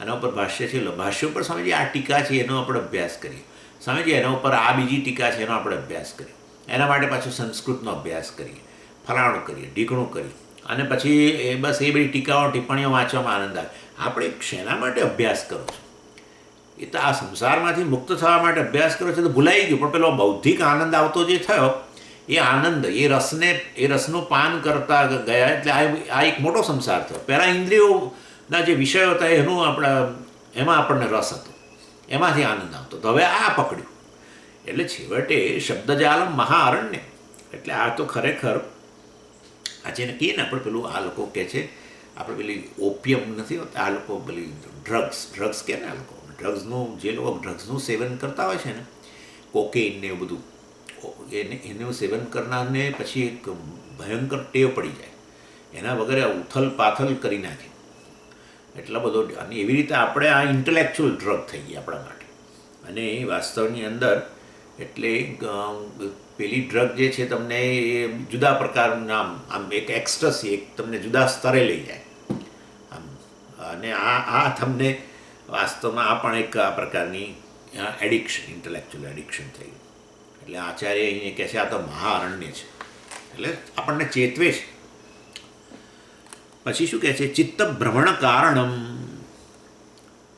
એના ઉપર ભાષ્ય છે લો, ભાષ્ય ઉપર સ્વામીજી આ ટીકા છે એનો આપણે અભ્યાસ કરીએ. સમજીએ એના ઉપર આ બીજી ટીકા છે એનો આપણે અભ્યાસ કરીએ, એના માટે પાછું સંસ્કૃતનો અભ્યાસ કરીએ, ફલાણું કરીએ, ઢીકણું કરીએ, અને પછી બસ એ બધી ટીકાઓ ટિપ્પણીઓ વાંચવામાં આનંદ આવે. આપણે શેના માટે અભ્યાસ કરો છો? એ તો આ સંસારમાંથી મુક્ત થવા માટે અભ્યાસ કરો છો તો ભૂલાઈ ગયું, પણ પેલો બૌદ્ધિક આનંદ આવતો જે થયો એ આનંદ, એ રસનું પાન કરતા ગયા એટલે આ એક મોટો સંસાર થયો. પહેલાં ઇન્દ્રિયોના જે વિષયો હતા એમાં આપણને રસ હતો, એમાંથી આનંદ આવતો, તો હવે આ પકડ્યું. એટલે છેવટે શબ્દજાલમ મહાઅરણ્ય. એટલે આ તો ખરેખર આજે કહીએ ને આપણે પેલું આ લોકો કહે છે આપણે પેલી ઓપિયમ નથી હોતા, આ લોકો પેલી ડ્રગ્સ કહે ને, આ લોકો જે લોકો ડ્રગ્સનું સેવન કરતા હોય છે ને, કોકેઇન ને એવું બધું, એનું સેવન કરનારને પછી એક ભયંકર ટેવ પડી જાય, એના વગર ઉથલ પાથલ કરી નાખે એટલો બધો. અને એવી રીતે આપણે આ ઇન્ટેલેક્ચ્યુઅલ ડ્રગ થઈ ગઈ આપણા માટે. અને વાસ્તવની અંદર એટલે પેલી ડ્રગ જે છે તમને એ જુદા પ્રકારના આમ એક એક્સ્ટસી, એક તમને જુદા સ્તરે લઈ જાય આમ. અને આ તમને વાસ્તવમાં આ પણ એક આ પ્રકારની એડિક્શન, ઇન્ટેલેક્ચ્યુઅલ એડિક્શન થઈ ગયું. એટલે આચાર્ય અહીંયા કહે છે આ તો મહાઅરણ્ય છે, એટલે આપણને ચેતવે છે. પછી શું કહે છે? ચિત્ત ભ્રમણ કારણમ.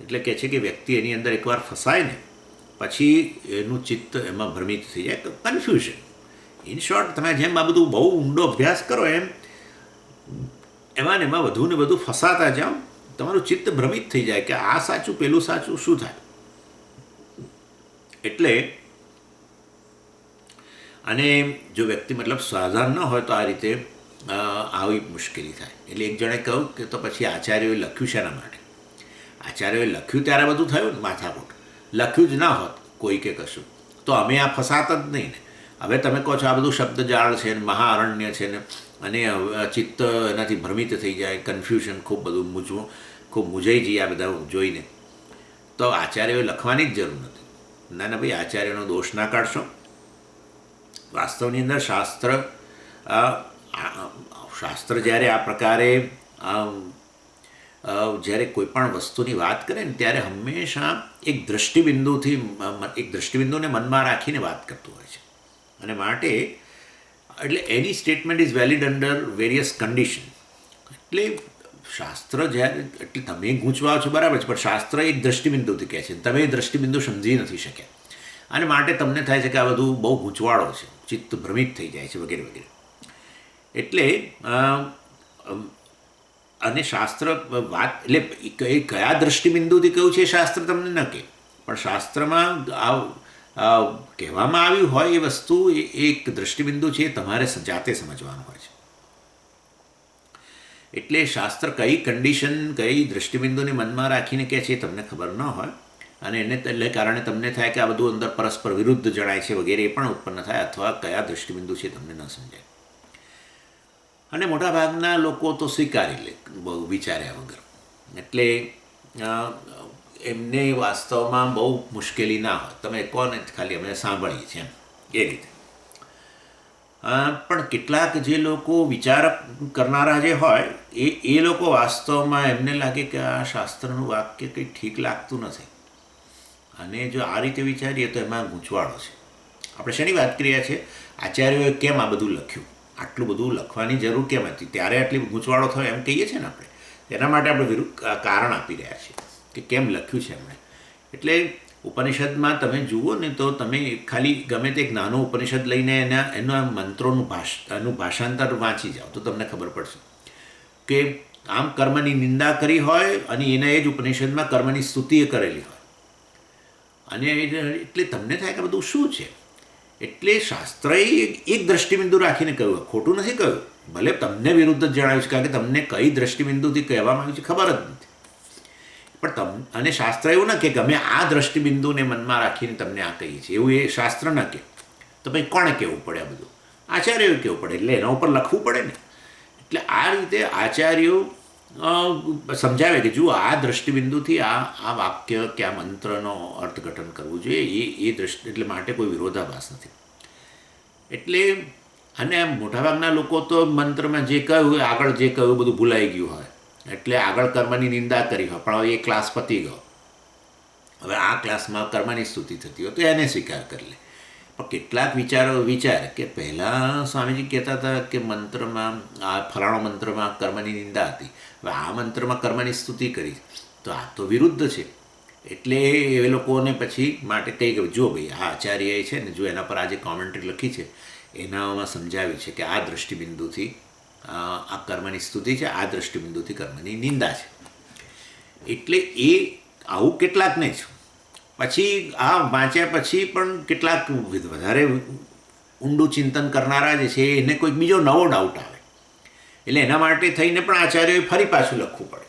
એટલે કહે છે કે વ્યક્તિ એની અંદર એકવાર ફસાય ને પછી એનું ચિત્ત એમાં ભ્રમિત થઈ જાય, કન્ફ્યુઝન. ઇન શોર્ટ, તમે જેમ આ બધું બહુ ઊંડો અભ્યાસ કરો એમાં ને એમાં વધુ ને વધુ ફસાતા જાઓ, તમારું ચિત્ત ભ્રમિત થઈ જાય કે આ સાચું પેલું સાચું શું થાય. એટલે અને જો વ્યક્તિ મતલબ સાવધાન ન હોય તો આ રીતે આવી મુશ્કેલી થાય. એટલે એક જણે કહ્યું કે તો પછી આચાર્યોએ લખ્યું શેના માટે? આચાર્યોએ લખ્યું ત્યારે બધું થયું ને, માથાકૂટ. લખ્યું જ ના હોત કોઈ કે કશું તો અમે આ ફસાત જ નહીં ને. હવે તમે કહો છો આ બધું શબ્દજાળ છે ને, મહાઅરણ્ય છે ને, અને ચિત્ત એનાથી ભ્રમિત થઈ જાય, કન્ફ્યુઝન, ખૂબ બધું ખૂબ મૂંઝાઈ જઈએ આ બધા જોઈને, તો આચાર્યોએ લખવાની જ જરૂર નથી. ના ભાઈ, આચાર્યનો દોષ ના કાઢશો. વાસ્તવની અંદર શાસ્ત્ર જ્યારે આ પ્રકારે જ્યારે કોઈ પણ વસ્તુની વાત કરે ને ત્યારે હંમેશા એક દૃષ્ટિબિંદુને મનમાં રાખીને વાત કરતું હોય છે. અને માટે એટલે એની statement is valid under various condition. એટલે શાસ્ત્ર જ્યારે, એટલે તમે ગૂંચવાઓ છો બરાબર છે, પણ શાસ્ત્ર એક દૃષ્ટિબિંદુથી કહે છે, તમે એ દૃષ્ટિબિંદુ સમજી નથી શક્યા, અને માટે તમને થાય છે કે આ બધું બહુ ગૂંચવાળો છે, ચિત્ત ભ્રમિત થઈ જાય છે વગેરે વગેરે. એટલે અને શાસ્ત્ર વાત એટલે એ કયા દૃષ્ટિબિંદુથી કહ્યું છે એ શાસ્ત્ર તમને ન કહે, પણ શાસ્ત્રમાં કહેવામાં આવ્યું હોય એ વસ્તુ એક દૃષ્ટિબિંદુ છે, એ તમારે જાતે સમજવાનું હોય છે. એટલે શાસ્ત્ર કઈ કન્ડિશન, કઈ દૃષ્ટિબિંદુને મનમાં રાખીને કહે છે એ તમને ખબર ન હોય, અને એટલે કારણે તમને થાય કે આ બધું અંદર પરસ્પર વિરુદ્ધ જણાય છે વગેરે એ પણ ઉત્પન્ન થાય, અથવા કયા દૃષ્ટિબિંદુ છે તમને ન સમજાય. અને મોટાભાગના લોકો તો સ્વીકારી લે બહુ વિચાર્યા વગર. એટલે એમને વાસ્તવમાં બહુ મુશ્કેલી ના હોય, તમે કોને ખાલી અમે સાંભળીએ છીએ એ રીતે. પણ કેટલાક જે લોકો વિચાર કરનારા જે હોય એ લોકો વાસ્તવમાં એમને લાગે કે આ શાસ્ત્રનું વાક્ય કંઈ ઠીક લાગતું નથી, અને જો આ રીતે વિચારીએ તો એમાં ગૂંચવાડો છે. આપણે શેની વાત કરીએ છીએ? આચાર્યોએ કેમ આ બધું લખ્યું, આટલું બધું લખવાની જરૂર કેમ હતી, ત્યારે આટલી ગૂંચવાડો થયો એમ કહીએ છીએ ને આપણે. એના માટે આપણે વિરુદ્ધ કારણ આપી રહ્યા છીએ કે કેમ લખ્યું છે એમણે. એટલે ઉપનિષદમાં તમે જુઓ ને તો તમે ખાલી ગમે તે એક નાનો ઉપનિષદ લઈને એના મંત્રોનું ભાષાંતર વાંચી જાઓ તો તમને ખબર પડશે કે આમ કર્મની નિંદા કરી હોય અને એને એ જ ઉપનિષદમાં કર્મની સ્તુતિ કરેલી હોય, અને એટલે તમને થાય કે બધું શું છે. એટલે શાસ્ત્રએ એક દૃષ્ટિબિંદુ રાખીને કહ્યું, ખોટું નથી કહ્યું, ભલે તમને વિરુદ્ધ જ જણાવ્યું છે, કારણ કે તમને કઈ દૃષ્ટિબિંદુથી કહેવામાં આવ્યું છે ખબર જ નથી. પણ અને શાસ્ત્ર એવું ના કે અમે આ દૃષ્ટિબિંદુને મનમાં રાખીને તમને આ કહીએ છીએ, એવું એ શાસ્ત્ર ન કહે. તો ભાઈ કોણે કહેવું પડે? આ બધું આચાર્યોએ કહેવું પડે, એટલે એના ઉપર લખવું પડે ને. એટલે આ રીતે આચાર્યો સમજાવે કે જુઓ આ દૃષ્ટિબિંદુથી આ વાક્ય કે આ મંત્રનો અર્થઘટન કરવું જોઈએ, એ દૃષ્ટિ એટલે માટે કોઈ વિરોધાભાસ નથી. એટલે અને મોટાભાગના લોકો તો મંત્રમાં જે કહ્યું આગળ જે કહ્યું બધું ભૂલાઈ ગયું હોય, એટલે આગળ કર્મની નિંદા કરી હોય પણ હવે એ ક્લાસ પતી ગયો, હવે આ ક્લાસમાં કર્મની સ્તુતિ થતી હોય તો એને સ્વીકાર કરી લે. પણ કેટલાક વિચારે કે પહેલાં સ્વામીજી કહેતા હતા કે મંત્રમાં આ ફલાણો મંત્રમાં કર્મની નિંદા હતી, હવે આ મંત્રમાં કર્મની સ્તુતિ કરી, તો આ તો વિરુદ્ધ છે. એટલે એ લોકોને પછી માટે કહી ગયું, જો ભાઈ આ આચાર્યએ છે ને, જો એના પર આ જે કોમેન્ટ્રી લખી છે એનામાં સમજાવ્યું છે કે આ દૃષ્ટિબિંદુથી આ કર્મની સ્તુતિ છે, આ દૃષ્ટિબિંદુથી કર્મની નિંદા છે. એટલે એ આવું કેટલાકને જ પછી આ વાંચ્યા પછી પણ કેટલાક વધારે ઊંડું ચિંતન કરનારા જે છે એને કોઈક બીજો નવો ડાઉટ આવે, એટલે એના માટે થઈને પણ આચાર્યોએ ફરી પાછું લખવું પડે.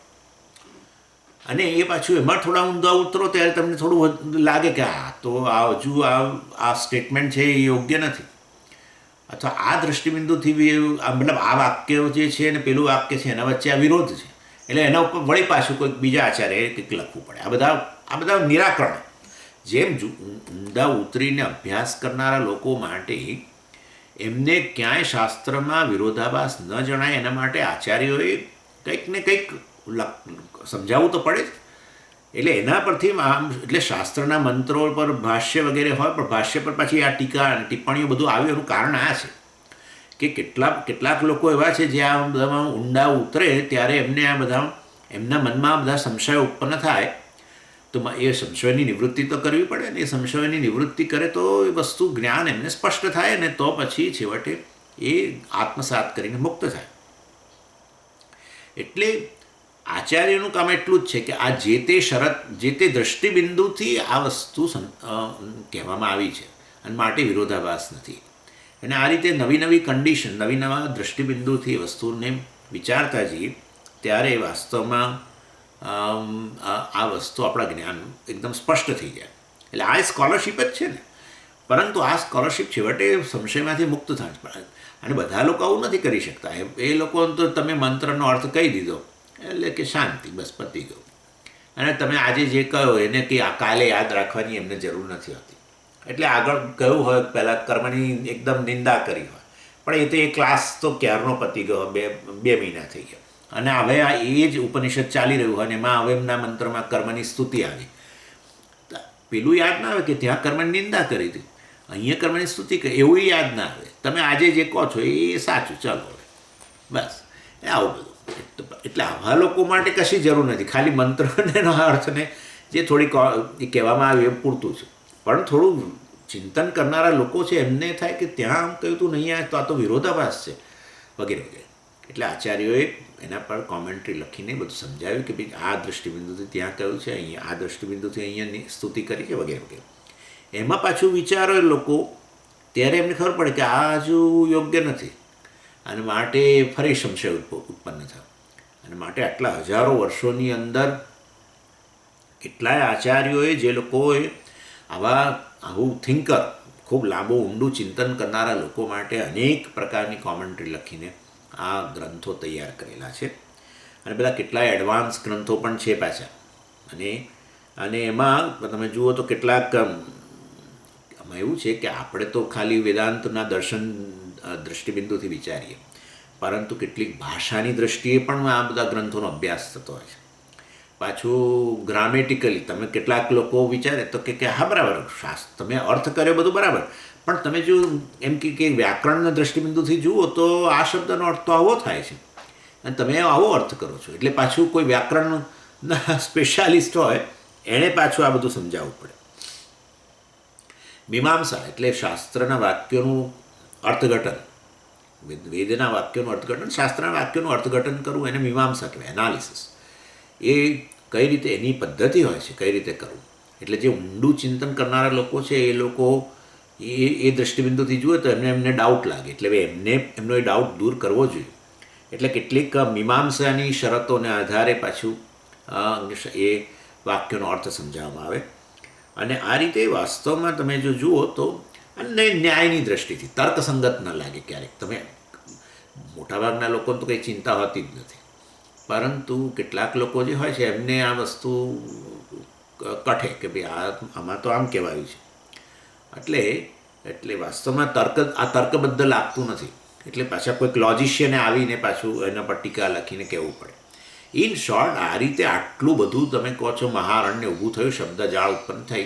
અને એ પાછું એમાં થોડા ઊંધા ઉતરો ત્યારે તમને થોડું લાગે કે હા તો આ હજુ આ સ્ટેટમેન્ટ છે એ યોગ્ય નથી, અથવા આ દૃષ્ટિબિંદુથી મતલબ આ વાક્ય જે છે ને પેલું વાક્ય છે એના વચ્ચે આ વિરોધ છે, એટલે એના ઉપર વળી પાછું કોઈક બીજા આચાર્યએ કંઈક લખવું પડે. આ બધા નિરાકરણ જેમ ઊંડા ઉતરીને અભ્યાસ કરનારા લોકો માટે એમને ક્યાંય શાસ્ત્રમાં વિરોધાભાસ ન જણાય એના માટે આચાર્યોએ કંઈક ને કંઈક સમજાવવું તો પડે જ. એટલે એના પરથી એટલે શાસ્ત્રના મંત્રો પર ભાષ્ય વગેરે હોય, પણ ભાષ્ય પર પાછી આ ટીકા અને ટિપ્પણીઓ બધું આવ્યું. એનું કારણ આ છે કે કેટલાક લોકો એવા છે જે આ બધામાં ઊંડા ઉતરે ત્યારે એમને આ બધા એમના મનમાં બધા સંશયો ઉત્પન્ન થાય, તો એ સંશયની નિવૃત્તિ તો કરવી પડે ને. એ સંશયની નિવૃત્તિ કરે તો એ વસ્તુ જ્ઞાન એમને સ્પષ્ટ થાય ને તો પછી છેવટે એ આત્મસાત કરીને મુક્ત થાય. એટલે આચાર્યનું કામ એટલું જ છે કે આ જે તે શરત જે તે દૃષ્ટિબિંદુથી આ વસ્તુ કહેવામાં આવી છે અને માટે વિરોધાભાસ નથી. અને આ રીતે નવી નવી કન્ડિશન, નવા દૃષ્ટિબિંદુથી એ વસ્તુને વિચારતા જઈએ ત્યારે વાસ્તવમાં આ વસ્તુ આપણા જ્ઞાન એકદમ સ્પષ્ટ થઈ જાય. એટલે આ સ્કોલરશીપ જ છે ને, પરંતુ આ સ્કોલરશીપ છેવટે સંશયમાંથી મુક્ત થાય. અને બધા લોકો આવું નથી કરી શકતા. એ લોકો તો તમે મંત્રનો અર્થ કહી દીધો એટલે કે શાંતિ, બસ પતી ગયું. અને તમે આજે જે કહો એને કે આ કાલે યાદ રાખવાની એમને જરૂર નથી હોતી. એટલે આગળ કહ્યું હોય પહેલાં કર્મની એકદમ નિંદા કરી હોય, પણ એ તો એ ક્લાસ તો ક્યારનો પતી ગયો, બે મહિના થઈ ગયા. અને હવે આ એ જ ઉપનિષદ ચાલી રહ્યું હોય અને એમાં હવે એમના મંત્રમાં કર્મની સ્તુતિ આવી. પેલું યાદ ના આવે કે ત્યાં કર્મની નિંદા કરી હતી, અહીંયા કર્મની સ્તુતિ કરી, એવું યાદ ના આવે. તમે આજે જે કહો છો એ સાચું, ચાલો બસ એ આવું બધું. એટલે આવા લોકો માટે કશી જરૂર નથી. ખાલી મંત્રને અર્થને જે થોડીક કહેવામાં આવ્યું એ પૂરતું છે. પણ થોડું ચિંતન કરનારા લોકો છે એમને થાય કે ત્યાં આમ કહ્યું તું નહીં આવે તો આ તો વિરોધાભાસ છે વગેરે વગેરે. એટલે આચાર્યોએ એના પર કોમેન્ટ્રી લખીને બધું સમજાવ્યું કે ભાઈ આ દૃષ્ટિબિંદુથી ત્યાં કહ્યું છે, અહીંયા આ દૃષ્ટિબિંદુથી અહીંયાની સ્તુતિ કરી છે વગેરે વગેરે. એમાં પાછું વિચારો લોકો ત્યારે એમને ખબર પડે કે આ હજુ યોગ્ય નથી અને માટે ફરી સંશય ઉત્પન્ન થયો. અને માટે આટલા હજારો વર્ષોની અંદર કેટલાય આચાર્યોએ જે લોકોએ આવું થિંકર, ખૂબ લાંબુ ઊંડું ચિંતન કરનારા લોકો માટે અનેક પ્રકારની કોમેન્ટ્રી લખીને આ ગ્રંથો તૈયાર કરેલા છે. અને બધા કેટલાય એડવાન્સ ગ્રંથો પણ છે પાછા. અને એમાં તમે જુઓ તો કેટલાક આમાં એવું છે કે આપણે તો ખાલી વેદાંતના દૃષ્ટિબિંદુથી વિચારીએ, પરંતુ કેટલીક ભાષાની દૃષ્ટિએ પણ આ બધા ગ્રંથોનો અભ્યાસ થતો હોય છે. પાછું ગ્રામેટિકલી તમે કેટલાક લોકો વિચારે તો કે હા બરાબર, તમે અર્થ કર્યો બધું બરાબર, પણ તમે જો એમ કે વ્યાકરણના દૃષ્ટિબિંદુથી જુઓ તો આ શબ્દનો અર્થ તો આવો થાય છે અને તમે આવો અર્થ કરો છો. એટલે પાછું કોઈ વ્યાકરણના સ્પેશિયાલિસ્ટ હોય એણે પાછું આ બધું સમજાવવું પડે. મીમાંસા એટલે શાસ્ત્રના વાક્યોનું અર્થઘટન, વેદના વાક્યોનું અર્થઘટન, શાસ્ત્રના વાક્યોનું અર્થઘટન કરવું એને મીમાંસા કહેવાય, એનાલિસિસ. એ કઈ રીતે એની પદ્ધતિ હોય છે, કઈ રીતે કરવું. એટલે જે ઊંડું ચિંતન કરનારા લોકો છે એ લોકો એ દૃષ્ટિબિંદુથી જુએ તો એમને ડાઉટ લાગે, એટલે એમનો એ ડાઉટ દૂર કરવો જોઈએ. એટલે કેટલીક મીમાંસાની શરતોને આધારે પાછું એ વાક્યનો અર્થ સમજાવવામાં આવે. અને આ રીતે વાસ્તવમાં તમે જો જુઓ તો અને ન્યાયની દ્રષ્ટિથી તર્કસંગત ન લાગે ક્યારેક. તમે મોટાભાગના લોકોને તો કંઈ ચિંતા હોતી જ નથી, પરંતુ કેટલાક લોકો જે હોય છે એમને આ વસ્તુ કઠે કે ભાઈ આમાં તો આમ કહેવાયું છે. એટલે વાસ્તવમાં તર્કબદ્ધ લાગતું નથી. એટલે પાછા કોઈક લોજિશિયને આવીને પાછું એના પર ટીકા લખીને કહેવું પડે. ઇન શોર્ટ આ રીતે આટલું બધું તમે કહો છો મહારણ્ય ઊભું થયું, શબ્દજાળ ઉત્પન્ન થઈ,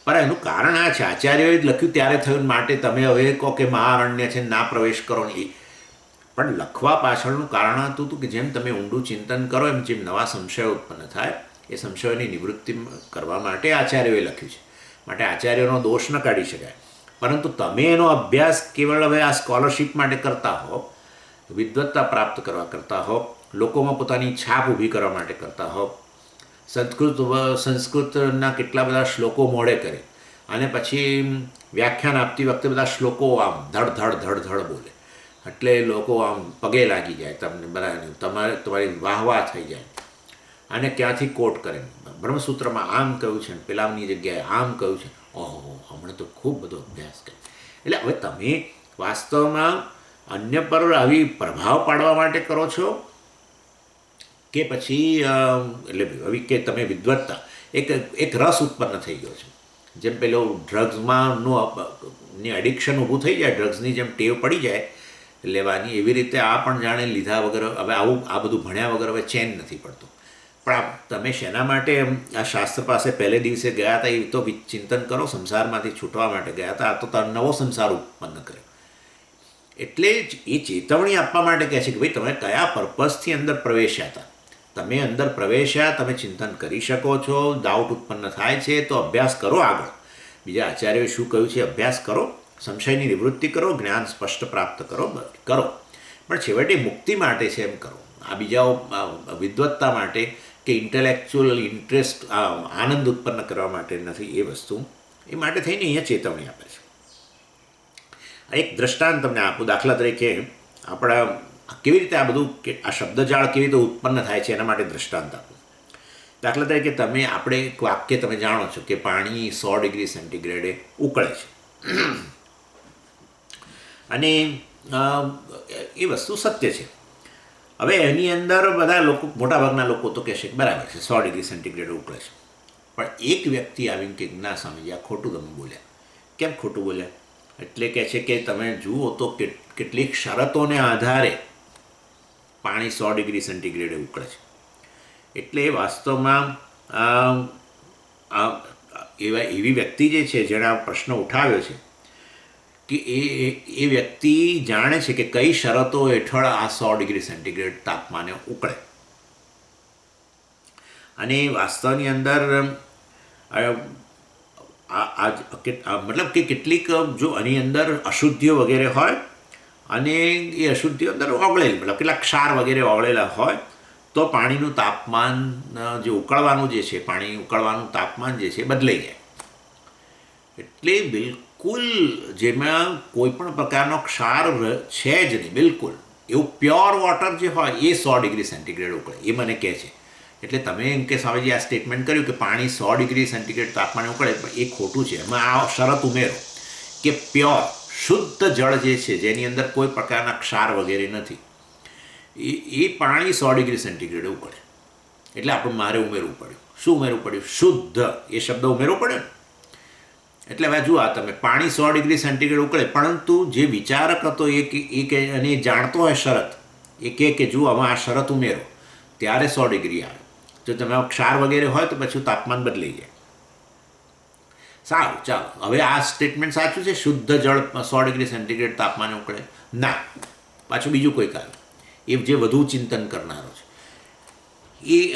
પણ એનું કારણ આ છે આચાર્યોએ જ લખ્યું ત્યારે થયું, માટે તમે હવે કહો કે મહારણ્ય છે ના પ્રવેશ કરો ને. પણ લખવા પાછળનું કારણ હતું કે જેમ તમે ઊંડું ચિંતન કરો એમ જેમ નવા સંશયો ઉત્પન્ન થાય એ સંશયોની નિવૃત્તિ કરવા માટે આચાર્યોએ લખ્યું છે. માટે આચાર્યોનો દોષ ન કાઢી શકાય. પરંતુ તમે એનો અભ્યાસ કેવળ હવે આ સ્કોલરશિપ માટે કરતા હો, વિદ્વત્તા પ્રાપ્ત કરવા કરતા હો, લોકોમાં પોતાની છાપ ઊભી કરવા માટે કરતા હો, સંસ્કૃતના કેટલા બધા શ્લોકો મોડે કરે અને પછી વ્યાખ્યાન આપતી વખતે બધા શ્લોકો આમ ધડ ધડ ધડ ધડ બોલે, એટલે લોકો આમ પગે લાગી જાય તમને બરાબર, તમારી વાહ થઈ જાય અને ક્યાંથી કોટ કરે, બ્રહ્મસૂત્રમાં આમ કહ્યું છે ને પેલાની જગ્યાએ આમ કહ્યું છે, ઓહો હમણાં તો ખૂબ બધો અભ્યાસ કરે. એટલે હવે તમે વાસ્તવમાં અન્ય પર આવી પ્રભાવ પાડવા માટે કરો છો કે પછી એટલે આવી કે તમે વિદ્વત્તા એક રસ ઉત્પન્ન થઈ ગયો છે. જેમ પેલો ડ્રગ્સમાંનું એડિક્શન ઊભું થઈ જાય, ડ્રગ્સની જેમ ટેવ પડી જાય લેવાની, એવી રીતે આ પણ જાણે લીધા વગર હવે આ બધું ભણ્યા વગર હવે ચેન નથી પડતો. પણ તમે શેના માટે આ શાસ્ત્ર પાસે પહેલે દિવસે ગયા હતા એ તો ચિંતન કરો, સંસારમાંથી છૂટવા માટે ગયા હતા. આ તો તમે નવો સંસાર ઉત્પન્ન કર્યો. એટલે જ એ ચેતવણી આપવા માટે કહે છે કે ભાઈ તમે કયા પર્પઝથી અંદર પ્રવેશ્યા હતા. તમે અંદર પ્રવેશ્યા, તમે ચિંતન કરી શકો છો, ડાઉટ ઉત્પન્ન થાય છે તો અભ્યાસ કરો આગળ. બીજા આચાર્યોએ શું કહ્યું છે, અભ્યાસ કરો, સંશયની નિવૃત્તિ કરો, જ્ઞાન સ્પષ્ટ પ્રાપ્ત કરો, પણ છેવટે મુક્તિ માટે છે એમ કરો. આ બીજાઓ વિદ્વત્તા માટે કે ઇન્ટેલેક્ચ્યુઅલ ઇન્ટરેસ્ટ આનંદ ઉત્પન્ન કરવા માટે નથી. એ વસ્તુ એ માટે થઈને અહીંયા ચેતવણી આપે છે. એક દ્રષ્ટાંત તમને આપું. દાખલા તરીકે આપણા કેવી રીતે આ બધું આ શબ્દજાળ કેવી રીતે ઉત્પન્ન થાય છે એના માટે દ્રષ્ટાંત આપું. દાખલા તરીકે આપણે એક વાક્ય તમે જાણો છો કે પાણી 100 ડિગ્રી સેન્ટીગ્રેડે ઉકળે છે અને એ વસ્તુ સત્ય છે. હવે એની અંદર બધા લોકો, મોટાભાગના લોકો તો કહેશે કે બરાબર છે 100 ડિગ્રી સેન્ટીગ્રેડ ઉકળે છે. પણ એક વ્યક્તિ આવીને કે ના સ્વામીજી આ ખોટું તમે બોલ્યા. કેમ ખોટું બોલ્યા? એટલે કહે છે કે તમે જુઓ તો કેટલીક શરતોને આધારે પાણી 100 ડિગ્રી સેન્ટીગ્રેડે ઉકળે છે. એટલે વાસ્તવમાં એવી વ્યક્તિ જે છે જેણે આ પ્રશ્ન ઉઠાવ્યો છે કે એ વ્યક્તિ જાણે છે કે કઈ શરતો હેઠળ આ 100 ડિગ્રી સેન્ટીગ્રેડ તાપમાને ઉકળે. અને વાસ્તવની અંદર મતલબ કે કેટલીક જો આની અંદર અશુદ્ધિઓ વગેરે હોય અને એ અશુદ્ધિઓ અંદર ઓગળેલી, મતલબ કેટલાક ક્ષાર વગેરે ઓગળેલા હોય તો પાણીનું તાપમાન જે ઉકળવાનું જે છે, પાણી ઉકળવાનું તાપમાન જે છે બદલાઈ જાય. એટલે બિલકુલ જેમાં કોઈ પણ પ્રકારનો ક્ષાર છે જ નહીં, બિલકુલ એવું પ્યોર વોટર જે હોય એ 100 ડિગ્રી સેન્ટીગ્રેડ ઉકળે, એ મને કહે છે. એટલે તમે એમ કે સ્વામીજી આ સ્ટેટમેન્ટ કર્યું કે પાણી 100 ડિગ્રી સેન્ટીગ્રેડ તાપમાને ઉકળે, પણ એ ખોટું છે. એમાં આ શરત ઉમેરો કે પ્યોર શુદ્ધ જળ જે છે જેની અંદર કોઈ પ્રકારના ક્ષાર વગેરે નથી, એ પાણી 100 ડિગ્રી સેન્ટીગ્રેડ ઉકળે. એટલે મારે ઉમેરવું પડ્યું. શું ઉમેરવું પડ્યું? શુદ્ધ એ શબ્દ ઉમેરવો પડ્યો. એટલે હવે જુઓ તમે પાણી 100 ડિગ્રી સેન્ટીગ્રેડ ઉકળે, પરંતુ જે વિચારક હતો એ કે અને જાણતો હોય શરત, એ કે જુઓ હવે આ શરત ઉમેરો ત્યારે 100 ડિગ્રી આવે. જો તમે ક્ષાર વગેરે હોય તો પછી તાપમાન બદલાઈ જાય. સારું, ચાલો હવે આ સ્ટેટમેન્ટ સાચું છે, શુદ્ધ જળ 100 ડિગ્રી સેન્ટીગ્રેડ તાપમાને ઉકળે? ના. પાછું બીજું કોઈ કારણ, એ જે વધુ ચિંતન કરનારો છે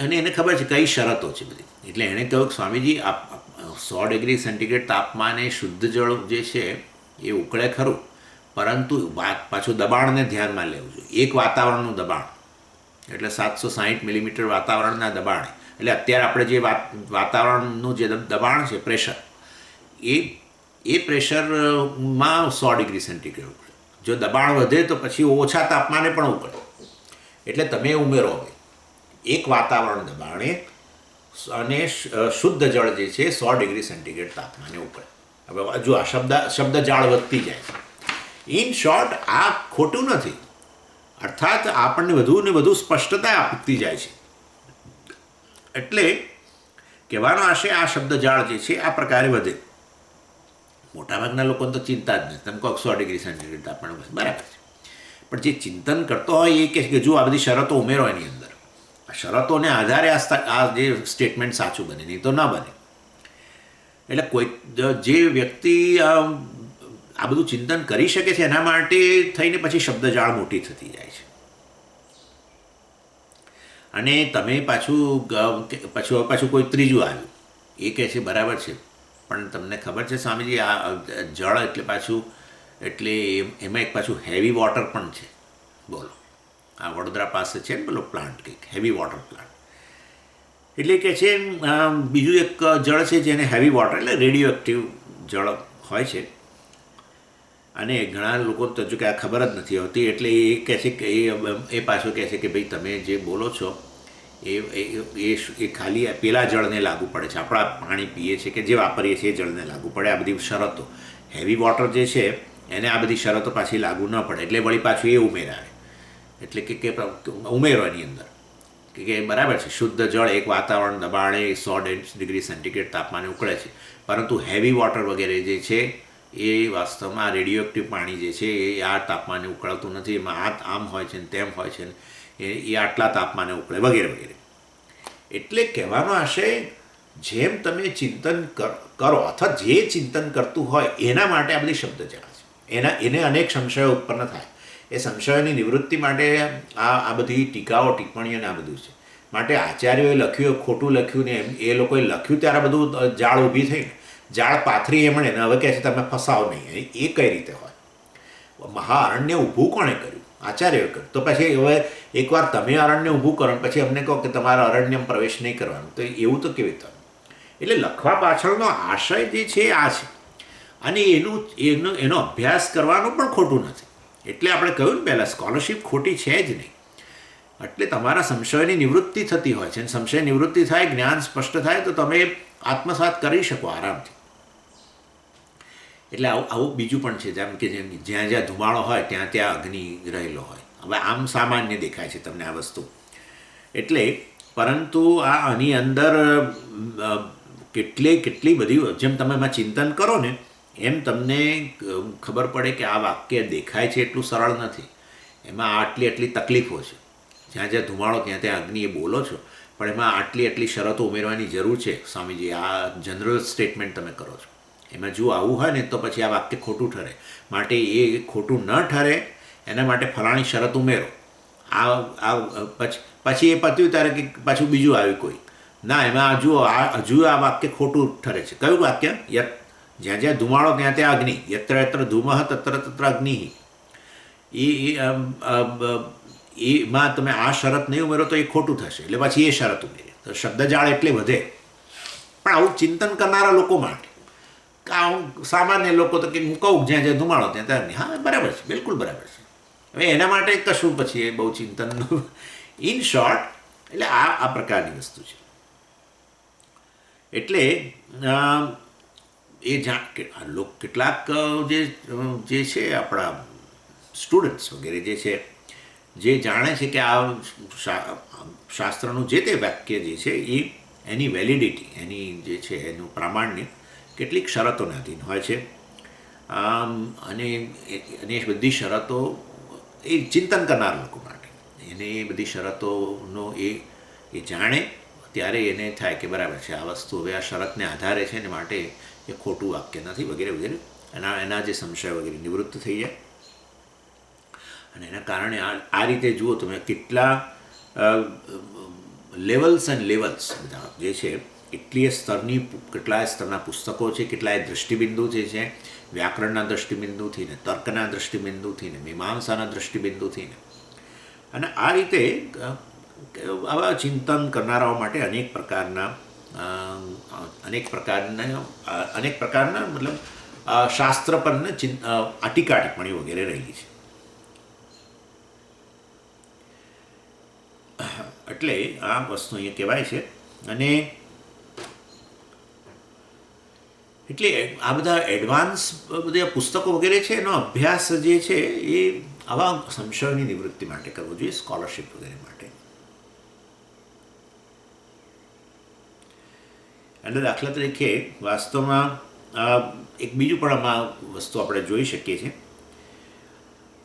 અને એને ખબર છે કઈ શરતો છે બધી. એટલે એણે કહ્યું કે સ્વામીજી આ 100 ડિગ્રી સેન્ટીગ્રેડ તાપમાને શુદ્ધ જળ જે છે એ ઉકળે ખરું, પરંતુ પાછું દબાણને ધ્યાનમાં લેવું જોઈએ. એક વાતાવરણનું દબાણ એટલે 760 મિલીમીટર વાતાવરણના દબાણ, એટલે અત્યારે આપણે જે વાતાવરણનું જે દબાણ છે પ્રેશર, એ પ્રેશરમાં 100 ડિગ્રી સેન્ટીગ્રેડ ઉકળે. જો દબાણ વધે તો પછી ઓછા તાપમાને પણ ઉકળે. એટલે તમે ઉમેરો હવે એક વાતાવરણ દબાણે અને શુદ્ધ જળ જે છે 100 ડિગ્રી સેન્ટીગ્રેડ તાપમાને ઉકળે. હવે જો આ શબ્દ જાળ વધતી જાય. ઇન શોર્ટ આ ખોટું નથી, અર્થાત આપણને વધુ ને વધુ સ્પષ્ટતા આપતી જાય છે. એટલે કહેવાનો આશય આ શબ્દ જાળ જે છે આ પ્રકારે વધે. મોટાભાગના લોકોને તો ચિંતા જ નથી. તમે કહો 100 ડિગ્રી સેન્ટીગ્રેડ તાપમાન બરાબર છે, પણ જે ચિંતન કરતો હોય એ કહે કે જો આ બધી શરતો ઉમેરો એની અંદર, શરતોને આધારે આ જે સ્ટેટમેન્ટ સાચું બને, નહીં તો ન બને. એટલે કોઈ જે વ્યક્તિ આ બધું ચિંતન કરી શકે છે એના માટે થઈને પછી શબ્દજાળ મોટી થતી જાય છે. અને તમે પાછું કોઈ ત્રીજું આવ્યું, એ કહે છે બરાબર છે, પણ તમને ખબર છે સ્વામીજી આ જળ એટલે એમાં એક પાછું હેવી વોટર પણ છે. બોલો, આ વડોદરા પાસે છે ને પેલો પ્લાન્ટ કંઈક હેવી વોટર પ્લાન્ટ, એટલે કે છે બીજું એક જળ છે જેને હેવી વોટર એટલે રેડિયો એક્ટિવ જળ હોય છે. અને ઘણા લોકો તો જો કે આ ખબર જ નથી હોતી, એટલે એ કહે છે કે એ પાછું કહે છે કે ભાઈ તમે જે બોલો છો એ ખાલી પેલા જળને લાગુ પડે છે, આપણા પાણી પીએ છીએ કે જે વાપરીએ છીએ એ જળને લાગુ પડે. આ બધી શરતો હેવી વોટર જે છે એને આ બધી શરતો પાછી લાગુ ન પડે, એટલે વળી પાછું એ ઉમેરાવે, એટલે કે ઉમેરો એની અંદર કે બરાબર છે શુદ્ધ જળ એક વાતાવરણ દબાણે 100 ડિગ્રી સેન્ટીગ્રેડ તાપમાને ઉકળે છે, પરંતુ હેવી વોટર વગેરે જે છે એ વાસ્તવમાં રેડિયો એક્ટિવ પાણી જે છે એ આ તાપમાને ઉકળતું નથી, એમાં આમ હોય છે ને તેમ હોય છે ને એ આટલા તાપમાને ઉકળે વગેરે વગેરે. એટલે કહેવાનો આશય, જેમ તમે ચિંતન કરો અથવા જે ચિંતન કરતું હોય એના માટે આ બધી શબ્દજાળ છે, એને અનેક સંશયો ઉત્પન્ન થાય. એ સંશયોની નિવૃત્તિ માટે આ બધી ટીકાઓ ટિપ્પણીઓ ને આ બધું છે. માટે આચાર્યોએ લખ્યું, ખોટું લખ્યું ને એ લોકોએ લખ્યું ત્યારે બધું જાળ ઊભી થઈને જાળ પાથરી એમણે ને હવે કહે છે તમે ફસાવો નહીં. એ કઈ રીતે હોય? મહાઅરણ્ય ઊભું કોણે કર્યું? આચાર્યોએ કર્યું. તો પછી હવે એકવાર તમે અરણ્ય ઊભું કરો પછી અમને કહો કે તમારા અરણ્યમાં પ્રવેશ નહીં કરવાનો, તો એવું તો કેવી રીતે? એટલે લખવા પાછળનો આશય જે છે આ છે, અને એનો અભ્યાસ કરવાનો પણ ખોટું નથી. એટલે આપણે કહ્યું ને પહેલાં, સ્કોલરશિપ ખોટી છે જ નહીં. એટલે તમારા સંશયની નિવૃત્તિ થતી હોય છે, અને સંશય નિવૃત્તિ થાય, જ્ઞાન સ્પષ્ટ થાય તો તમે આત્મસાત કરી શકો આરામથી. એટલે આવું બીજું પણ છે, જેમ કે જ્યાં જ્યાં ધુમાડો હોય ત્યાં ત્યાં અગ્નિ રહેલો હોય. હવે આમ સામાન્ય દેખાય છે તમને આ વસ્તુ, એટલે પરંતુ આની અંદર કેટલી બધી, જેમ તમે એમાં ચિંતન કરો ને એમ તમને ખબર પડે કે આ વાક્ય દેખાય છે એટલું સરળ નથી, એમાં આટલી તકલીફો છે. જ્યાં જ્યાં ધુમાડો ત્યાં ત્યાં અગ્નિ એ બોલો છો, પણ એમાં આટલી શરતો ઉમેરવાની જરૂર છે. સ્વામીજી આ જનરલ સ્ટેટમેન્ટ તમે કરો છો, એમાં જો આવું હોય ને તો પછી આ વાક્ય ખોટું ઠરે. માટે એ ખોટું ન ઠરે એના માટે ફલાણી શરત ઉમેરો. પછી એ પત્યું ત્યારે કે પાછું બીજું આવ્યું કોઈ ના, એમાં હજુ આ વાક્ય ખોટું ઠરે છે. કયું વાક્ય? જ્યાં જ્યાં ધુમાડો ત્યાં ત્યાં અગ્નિ, યત્ર યત્ર ધૂમઃ તત્ર તત્ર અગ્નિ. એમાં તમે આ શરત નહીં ઉમેરો તો એ ખોટું થશે, એટલે પછી એ શરત ઉમેરે તો શબ્દજાળ એટલે વધે. પણ આવું ચિંતન કરનારા લોકો માટે, સામાન્ય લોકો તો કે હું કહું જ્યાં જ્યાં ધુમાડો ત્યાં ત્યાં અગ્નિ, હા બરાબર છે, બિલકુલ બરાબર છે. હવે એના માટે કશું પછી એ બહુ ચિંતનનું ઇન શોર્ટ, એટલે આ પ્રકારની વસ્તુ છે. એટલે કેટલાક જે છે આપણા સ્ટુડન્ટ્સ વગેરે જે છે, જે જાણે છે કે આ શાસ્ત્રનું જે તે વાક્ય જે છે એની વેલિડિટી, એની જે છે એનું પ્રામાણ્ય કેટલીક શરતોને અધીન હોય છે. અને બધી શરતો એ ચિંતન કરનાર લોકો માટે, એને એ બધી શરતોનો એ જાણે ત્યારે એને થાય કે બરાબર છે આ વસ્તુ હવે આ શરતને આધારે છે ને માટે એ ખોટું વાક્ય નથી વગેરે વગેરે. એના જે સંશય વગેરે નિવૃત્ત થઈ જાય. અને એના કારણે આ રીતે જુઓ તમે કેટલા લેવલ્સ એન્ડ લેવલ્સ બધા જે છે, કેટલાય સ્તરના પુસ્તકો છે, કેટલાય દ્રષ્ટિબિંદુ જે છે, વ્યાકરણના દ્રષ્ટિબિંદુથી ને તર્કના દ્રષ્ટિબિંદુથી ને મીમાંસાના દ્રષ્ટિબિંદુથી ને. અને આ રીતે આવા ચિંતન કરનારાઓ માટે અનેક પ્રકારના મતલબ શાસ્ત્ર પરના ટીકા ટિપ્પણી વગેરે રહેલી છે. એટલે આ વસ્તુ અહીંયા કહેવાય છે. અને એટલે આ બધા એડવાન્સ બધા પુસ્તકો વગેરે છે, એનો અભ્યાસ જે છે એ આવા સંશયોની નિવૃત્તિ માટે કરવો જોઈએ, સ્કોલરશિપ વગેરે માટે. એટલે દાખલા તરીકે વાસ્તવમાં એક બીજું પણ આમાં વસ્તુ આપણે જોઈ શકીએ છીએ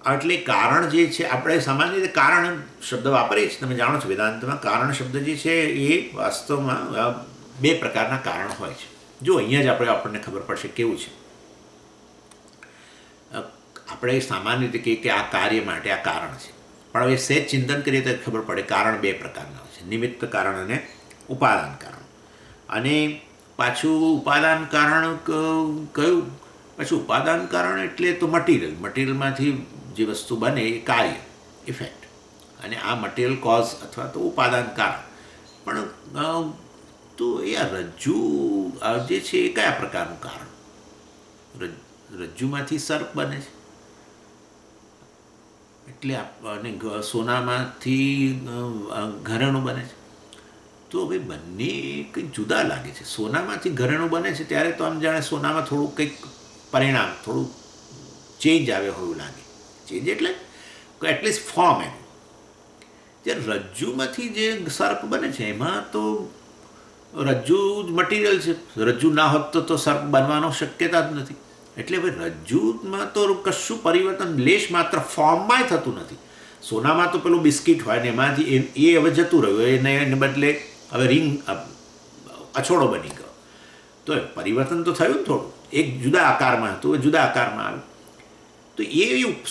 એટલે કારણ જે છે આપણે સામાન્ય રીતે કારણ શબ્દ વાપરીએ છીએ. તમે જાણો છો વેદાંતમાં કારણ શબ્દ જે છે એ વાસ્તવમાં બે પ્રકારના કારણ હોય છે. જો અહીંયા જ આપણને ખબર પડશે કેવું છે. આપણે સામાન્ય રીતે કહીએ કે આ કાર્ય માટે આ કારણ છે, પણ હવે સહેજ ચિંતન કરીએ તો ખબર પડે કારણ બે પ્રકારના હોય છે, નિમિત્ત કારણ અને ઉપાદાન કારણ. અને પાછું ઉપાદાન કારણ કયું? પાછું ઉપાદાન કારણ એટલે તો મટીરિયલમાંથી જે વસ્તુ બને એ કાર્ય, ઇફેક્ટ. અને આ મટીરિયલ કોઝ અથવા તો ઉપાદાન કારણ. પણ તો એ આ રજ્જુ જે છે એ કયા પ્રકારનું કારણ? રજ્જુમાંથી સર્પ બને છે, એટલે અને સોનામાંથી ઘરેણું બને છે. તો હવે બંને કંઈક જુદા લાગે છે. સોનામાંથી ઘરેણું બને છે ત્યારે તો આમ જાણે સોનામાં થોડું કંઈક પરિણામ, થોડું ચેન્જ આવ્યો હોય એવું લાગે. ચેન્જ એટલે એટલીસ્ટ ફોર્મ એમ. જ્યારે રજ્જુમાંથી જે સર્પ બને છે એમાં તો રજ્જુ જ મટીરિયલ છે. રજ્જુ ના હોત તો સર્પ બનવાનો શક્યતા જ નથી. એટલે હવે રજ્જુમાં તો કશું પરિવર્તન લેશ માત્ર ફોર્મમાંય થતું નથી. સોનામાં તો પેલું બિસ્કિટ હોય ને એમાંથી એ હવે જતું રહ્યું, એને બદલે હવે રિંગ અછોડો બની ગયો. તો પરિવર્તન તો થયું ને થોડું. એક જુદા આકારમાં હતું, એ જુદા આકારમાં આવ્યું. તો એ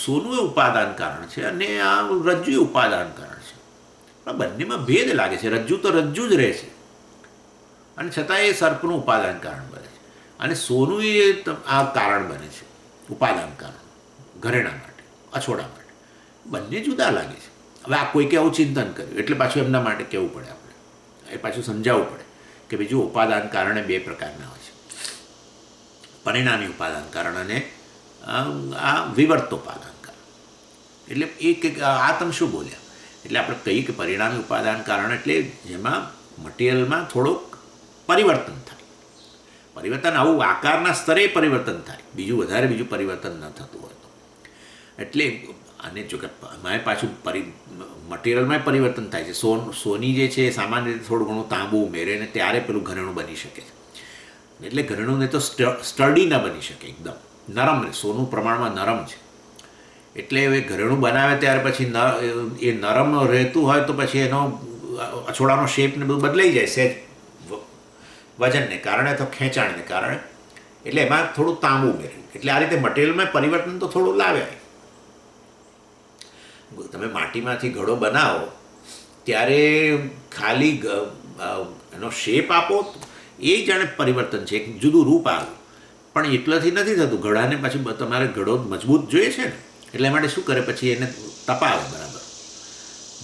સોનું એ ઉપાદાન કારણ છે અને આ રજ્જુ એ ઉપાદાન કારણ છે. પણ બંનેમાં ભેદ લાગે છે. રજ્જુ તો રજ્જુ જ રહે છે અને છતાં એ સર્પનું ઉપાદાન કારણ બને છે. અને સોનું એ આ કારણ બને છે, ઉપાદાન કારણ, ઘરેણા માટે, અછોડા માટે. બંને જુદા લાગે છે. હવે આ કોઈકે આવું ચિંતન કર્યું એટલે પાછું એમના માટે કહેવું પડે આપણે, એ પાછું સમજાવવું પડે કે બીજું ઉપાદાન કારણે બે પ્રકારના હોય છે, પરિણામી ઉપાદાન કારણ અને આ વિવર્તોપાદાન કારણ. એટલે આ તમે શું બોલ્યા? એટલે આપણે કહીએ કે પરિણામી ઉપાદાન કારણ એટલે જેમાં મટીરિયલમાં થોડુંક પરિવર્તન થાય. પરિવર્તન આવું આકારના સ્તરે પરિવર્તન થાય, બીજું પરિવર્તન ન થતું હોય તો. એટલે અને જો કે એમાં પાછું મટીરિયલમાં પરિવર્તન થાય છે. સોની જે છે એ સામાન્ય રીતે થોડું ઘણું તાંબુ ઉમેરે ને ત્યારે પેલું ઘરેણું બની શકે છે. એટલે ઘરેણુંને તો સ્ટડી ન બની શકે, એકદમ નરમ રહે. સોનું પ્રમાણમાં નરમ છે એટલે હવે ઘરેણું બનાવે ત્યારે પછી એ નરમ રહેતું હોય તો પછી એનો અછોડાનો શેપ ને બધું બદલાઈ જાય સહેજ વજનને કારણે તો ખેંચાણને કારણે. એટલે એમાં થોડું તાંબુ ઉમેર્યું. એટલે આ રીતે મટીરિયલમાં પરિવર્તન તો થોડું લાવે. તમે માટીમાંથી ઘડો બનાવો ત્યારે ખાલી એનો શેપ આપો એ જાણે પરિવર્તન છે, એક જુદું રૂપ આવ્યું. પણ એટલાથી નથી થતું. ઘડાને પછી તમારે ઘડો મજબૂત જોઈએ છે ને, એટલે માટે શું કરે, પછી એને તપાવે બરાબર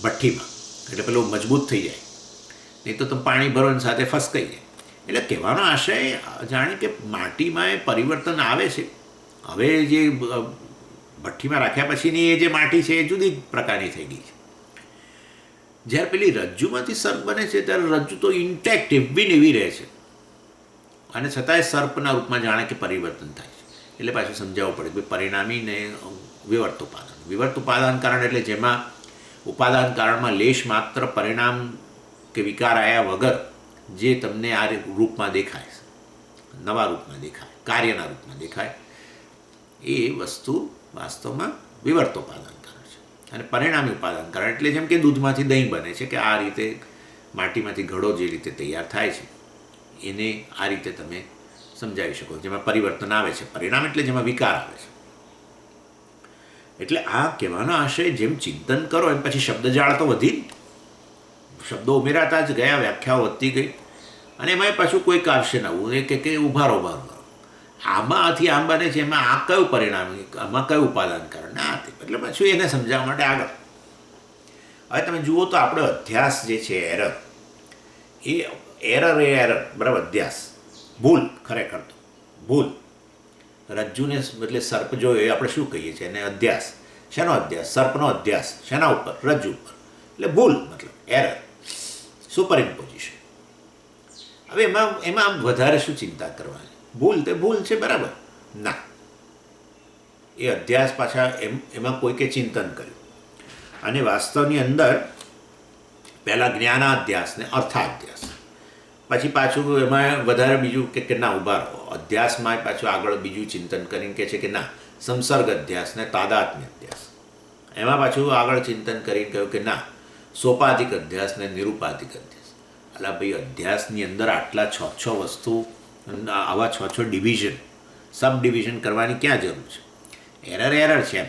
ભઠ્ઠીમાં, એટલે પેલું મજબૂત થઈ જાય. નહીં તો તમે પાણી ભરવાની સાથે ફસકાઈ જાય. એટલે કહેવાનો આશય જાણે કે માટીમાં પરિવર્તન આવે છે. હવે જે ભઠ્ઠીમાં રાખ્યા પછીની એ જે માટી છે એ જુદી પ્રકારની થઈ ગઈ છે. જ્યારે પેલી રજ્જુમાંથી સર્પ બને છે ત્યારે રજ્જુ તો ઇન્ટેક્ટ એવી રહે છે અને છતાંય સર્પના રૂપમાં જાણે કે પરિવર્તન થાય છે. એટલે પાછું સમજાવવું પડે કે પરિણામી ને વિવર્તોપાદાન. વિવર્તોપાદાન કારણ એટલે જેમાં ઉપાદાન કારણમાં લેશ માત્ર પરિણામ કે વિકાર આવ્યા વગર જે તમને આ રૂપમાં દેખાય, નવા રૂપમાં દેખાય, કાર્યના રૂપમાં દેખાય, એ વસ્તુ વાસ્તવમાં વિવર્તોપાદાન કારણ છે. અને પરિણામી ઉપાદાન કારણ એટલે જેમ કે દૂધમાંથી દહીં બને છે કે આ રીતે માટીમાંથી ઘડો જે રીતે તૈયાર થાય છે એને આ રીતે તમે સમજાવી શકો, જેમાં પરિવર્તન આવે છે. પરિણામ એટલે જેમાં વિકાર આવે છે. એટલે આ કહેવાનો આશય જેમ ચિંતન કરો એમ પછી શબ્દજાળ તો વધી, શબ્દો ઉમેરાતા જ ગયા, વ્યાખ્યાઓ વધતી ગઈ. અને એમાં પાછું કોઈક આવશે નવું એ કે ઉભારો આમાંથી આમ બને છે, એમાં આ કયું પરિણામ, આમાં કયું ઉપાદાન કારણ ના હતી. એટલે પાછું એને સમજાવવા માટે આગળ. હવે તમે જુઓ તો આપણો અધ્યાસ જે છે એરર બરાબર, અધ્યાસ ભૂલ, ખરેખર તો ભૂલ. રજ્જુને બદલે સર્પ જોયો એ આપણે શું કહીએ છીએ એને અધ્યાસ. શેનો અધ્યાસ? સર્પનો અધ્યાસ. શેના ઉપર? રજ્જુ ઉપર. એટલે ભૂલ, મતલબ એરર, સુપર ઇમ્પોઝિશન. હવે એમાં વધારે શું ચિંતા કરવાની? ભૂલ તે ભૂલ છે બરાબર ના, એ અધ્યાસ પાછા એમાં કોઈકે ચિંતન કર્યું. અને વાસ્તવની અંદર પહેલાં જ્ઞાનાધ્યાસ ને અર્થાધ્યાસ, પછી પાછું એમાં વધારે બીજું કે ના ઉભા રહો. અધ્યાસમાં પાછું આગળ બીજું ચિંતન કરીને કહે છે કે ના સંસર્ગ અધ્યાસ ને તાદાત્મ્ય અધ્યાસ. એમાં પાછું આગળ ચિંતન કરીને કહ્યું કે ના, સોપાધિક અધ્યાસ ને નિરૂપાધિક અધ્યાસ. એટલે ભાઈ અધ્યાસની અંદર આટલા છ વસ્તુ, આવા છ ડિવિઝન, સબ ડિવિઝન કરવાની ક્યાં જરૂર છે? એરર છે એમ.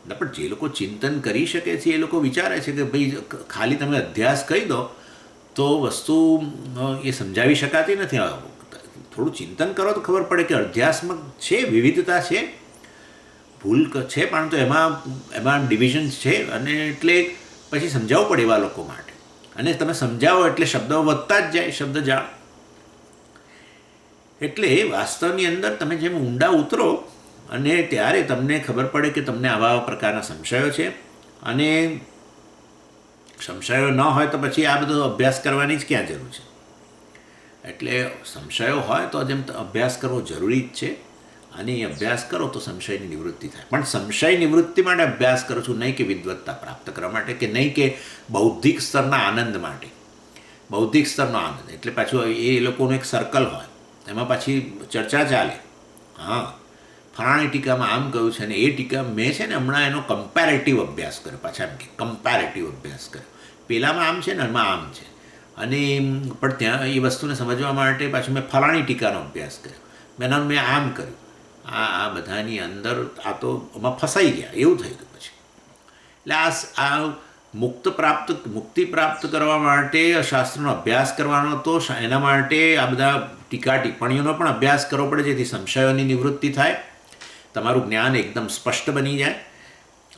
પણ જે લોકો ચિંતન કરી શકે છે એ લોકો વિચારે છે કે ભાઈ ખાલી તમે અધ્યાસ કહી દો તો વસ્તુ એ સમજાવી શકાતી નથી. થોડું ચિંતન કરો તો ખબર પડે કે અધ્યાસમાં છે, વિવિધતા છે, ભૂલ છે, પણ તો એમાં ડિવિઝન છે. અને એટલે પછી સમજાવવું પડે એવા લોકો માટે. અને તમે સમજાવો એટલે શબ્દો વધતા જ જાય, શબ્દ જાળ. એટલે વાસ્તવની અંદર તમે જેમ ઊંડા ઉતરો અને ત્યારે તમને ખબર પડે કે તમને આવા પ્રકારના સંશયો છે. અને સંશયો ન હોય તો પછી આ બધો અભ્યાસ કરવાની જ ક્યાં જરૂર છે? એટલે સંશયો હોય તો જેમ અભ્યાસ કરવો જરૂરી જ છે. અને એ અભ્યાસ કરો તો સંશયની નિવૃત્તિ થાય. પણ સંશય નિવૃત્તિ માટે અભ્યાસ કરું છું, નહીં કે વિદ્વત્તા પ્રાપ્ત કરવા માટે, કે નહીં કે બૌદ્ધિક સ્તરના આનંદ માટે. બૌદ્ધિક સ્તરનો આનંદ એટલે પાછું એ લોકોનું એક સર્કલ હોય, એમાં પાછી ચર્ચા ચાલે. હા, ફલાણી ટીકામાં આમ કહ્યું છે ને એ ટીકા મેં છે ને હમણાં એનો કમ્પેરેટિવ અભ્યાસ કર્યો. પાછા એમ કે કમ્પેરેટિવ અભ્યાસ કર્યો, પેલામાં આમ છે ને એમાં આમ છે. અને પણ ત્યાં એ વસ્તુને સમજવા માટે પાછું મેં ફલાણી ટીકાનો અભ્યાસ કર્યો, મેં આમ કર્યું. આ બધાની અંદર આ તો એમાં ફસાઈ ગયા એવું થઈ ગયું પછી. એટલે આ મુક્તિ પ્રાપ્ત કરવા માટે શાસ્ત્રનો અભ્યાસ કરવાનો, તો એના માટે આ બધા ટીકા ટિપ્પણીઓનો પણ અભ્યાસ કરવો પડે, જેથી સંશયોની નિવૃત્તિ થાય, તમારું જ્ઞાન એકદમ સ્પષ્ટ બની જાય.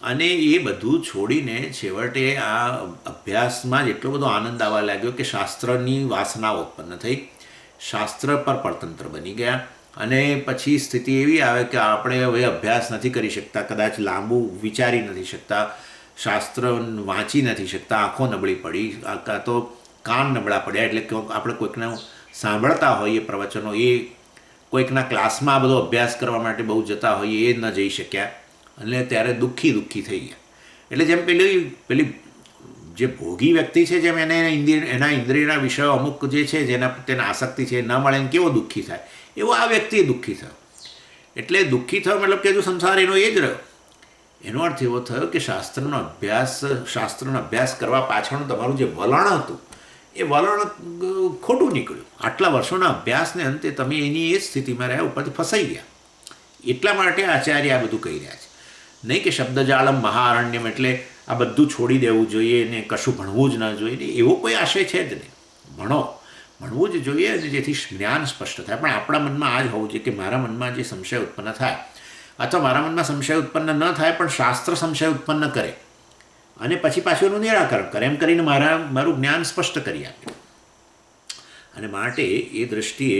અને એ બધું છોડીને છેવટે આ અભ્યાસમાં જ એટલો બધો આનંદ આવવા લાગ્યો કે શાસ્ત્રની વાસના ઉત્પન્ન થઈ, શાસ્ત્ર પર પરતંત્ર બની ગયા. અને પછી સ્થિતિ એવી આવે કે આપણે હવે અભ્યાસ નથી કરી શકતા, કદાચ લાંબુ વિચારી નથી શકતા, શાસ્ત્ર વાંચી નથી શકતા, આંખો નબળી પડી, કાં તો કાન નબળા પડ્યા. એટલે આપણે કોઈકને સાંભળતા હોઈએ પ્રવચનો, એ કોઈકના ક્લાસમાં બધો અભ્યાસ કરવા માટે બહુ જતા હોઈએ, એ ન જઈ શક્યા. અને ત્યારે દુઃખી થઈ ગયા. એટલે જેમ પેલી જે ભોગી વ્યક્તિ છે, જેમ એના ઇન્દ્રિયના વિષયો અમુક જે છે જેના પ્રત્યેના આસક્તિ છે એ ન મળે ને કેવો દુઃખી થાય, એવો આ વ્યક્તિએ દુઃખી થયો. એટલે દુઃખી થયો મતલબ કે જો સંસાર એનો એ જ રહ્યો. એનો અર્થ એવો થયો કે શાસ્ત્રનો અભ્યાસ કરવા પાછળનું તમારું જે વલણ હતું એ વલણ ખોટું નીકળ્યું. આટલા વર્ષોના અભ્યાસને અંતે તમે એની એ સ્થિતિમાં રહ્યા, ઉપરથી ફસાઈ ગયા. એટલા માટે આચાર્ય આ બધું કહી રહ્યા છે. નહીં કે શબ્દજાળમ મહારણ્યમ એટલે આ બધું છોડી દેવું જોઈએ ને કશું ભણવું જ ન જોઈએ, એવો કોઈ આશય છે જ નહીં. ભણવું જ જોઈએ, અને જેથી જ્ઞાન સ્પષ્ટ થાય. પણ આપણા મનમાં આ જ હોવું જોઈએ કે મારા મનમાં જે સંશય ઉત્પન્ન થાય, અથવા મારા મનમાં સંશય ઉત્પન્ન ન થાય પણ શાસ્ત્ર સંશય ઉત્પન્ન કરે અને પછી પાછું એનું નિરાકરણ કરે, એમ કરીને મારું જ્ઞાન સ્પષ્ટ કરી આપે. અને માટે એ દૃષ્ટિએ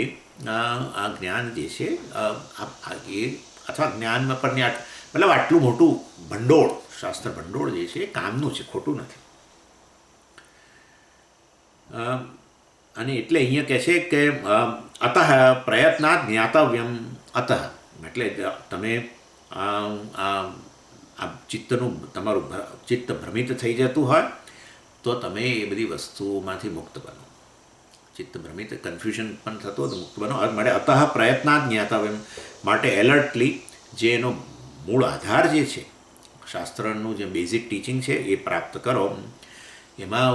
આ જ્ઞાન જે છે એ અથવા જ્ઞાનમાં પણ મતલબ આટલું મોટું ભંડોળ, શાસ્ત્ર ભંડોળ જે છે એ કામનું છે, ખોટું નથી. અને એટલે અહીંયા કહે છે કે અતઃ પ્રયત્નાત જ્ઞાતવ્યમ અતઃ, એટલે તમે આ તમારું ચિત્ત ભ્રમિત થઈ જતું હોય તો તમે એ બધી વસ્તુઓમાંથી મુક્ત બનો. ચિત્ત ભ્રમિત, કન્ફ્યુઝન પણ થતું હોય તો મુક્ત બનો. માટે અતઃ પ્રયત્નાત જ્ઞાતવ્યમ, માટે એલર્ટલી જે એનો મૂળ આધાર જે છે, શાસ્ત્રનું જે બેઝિક ટીચિંગ છે એ પ્રાપ્ત કરો. એમાં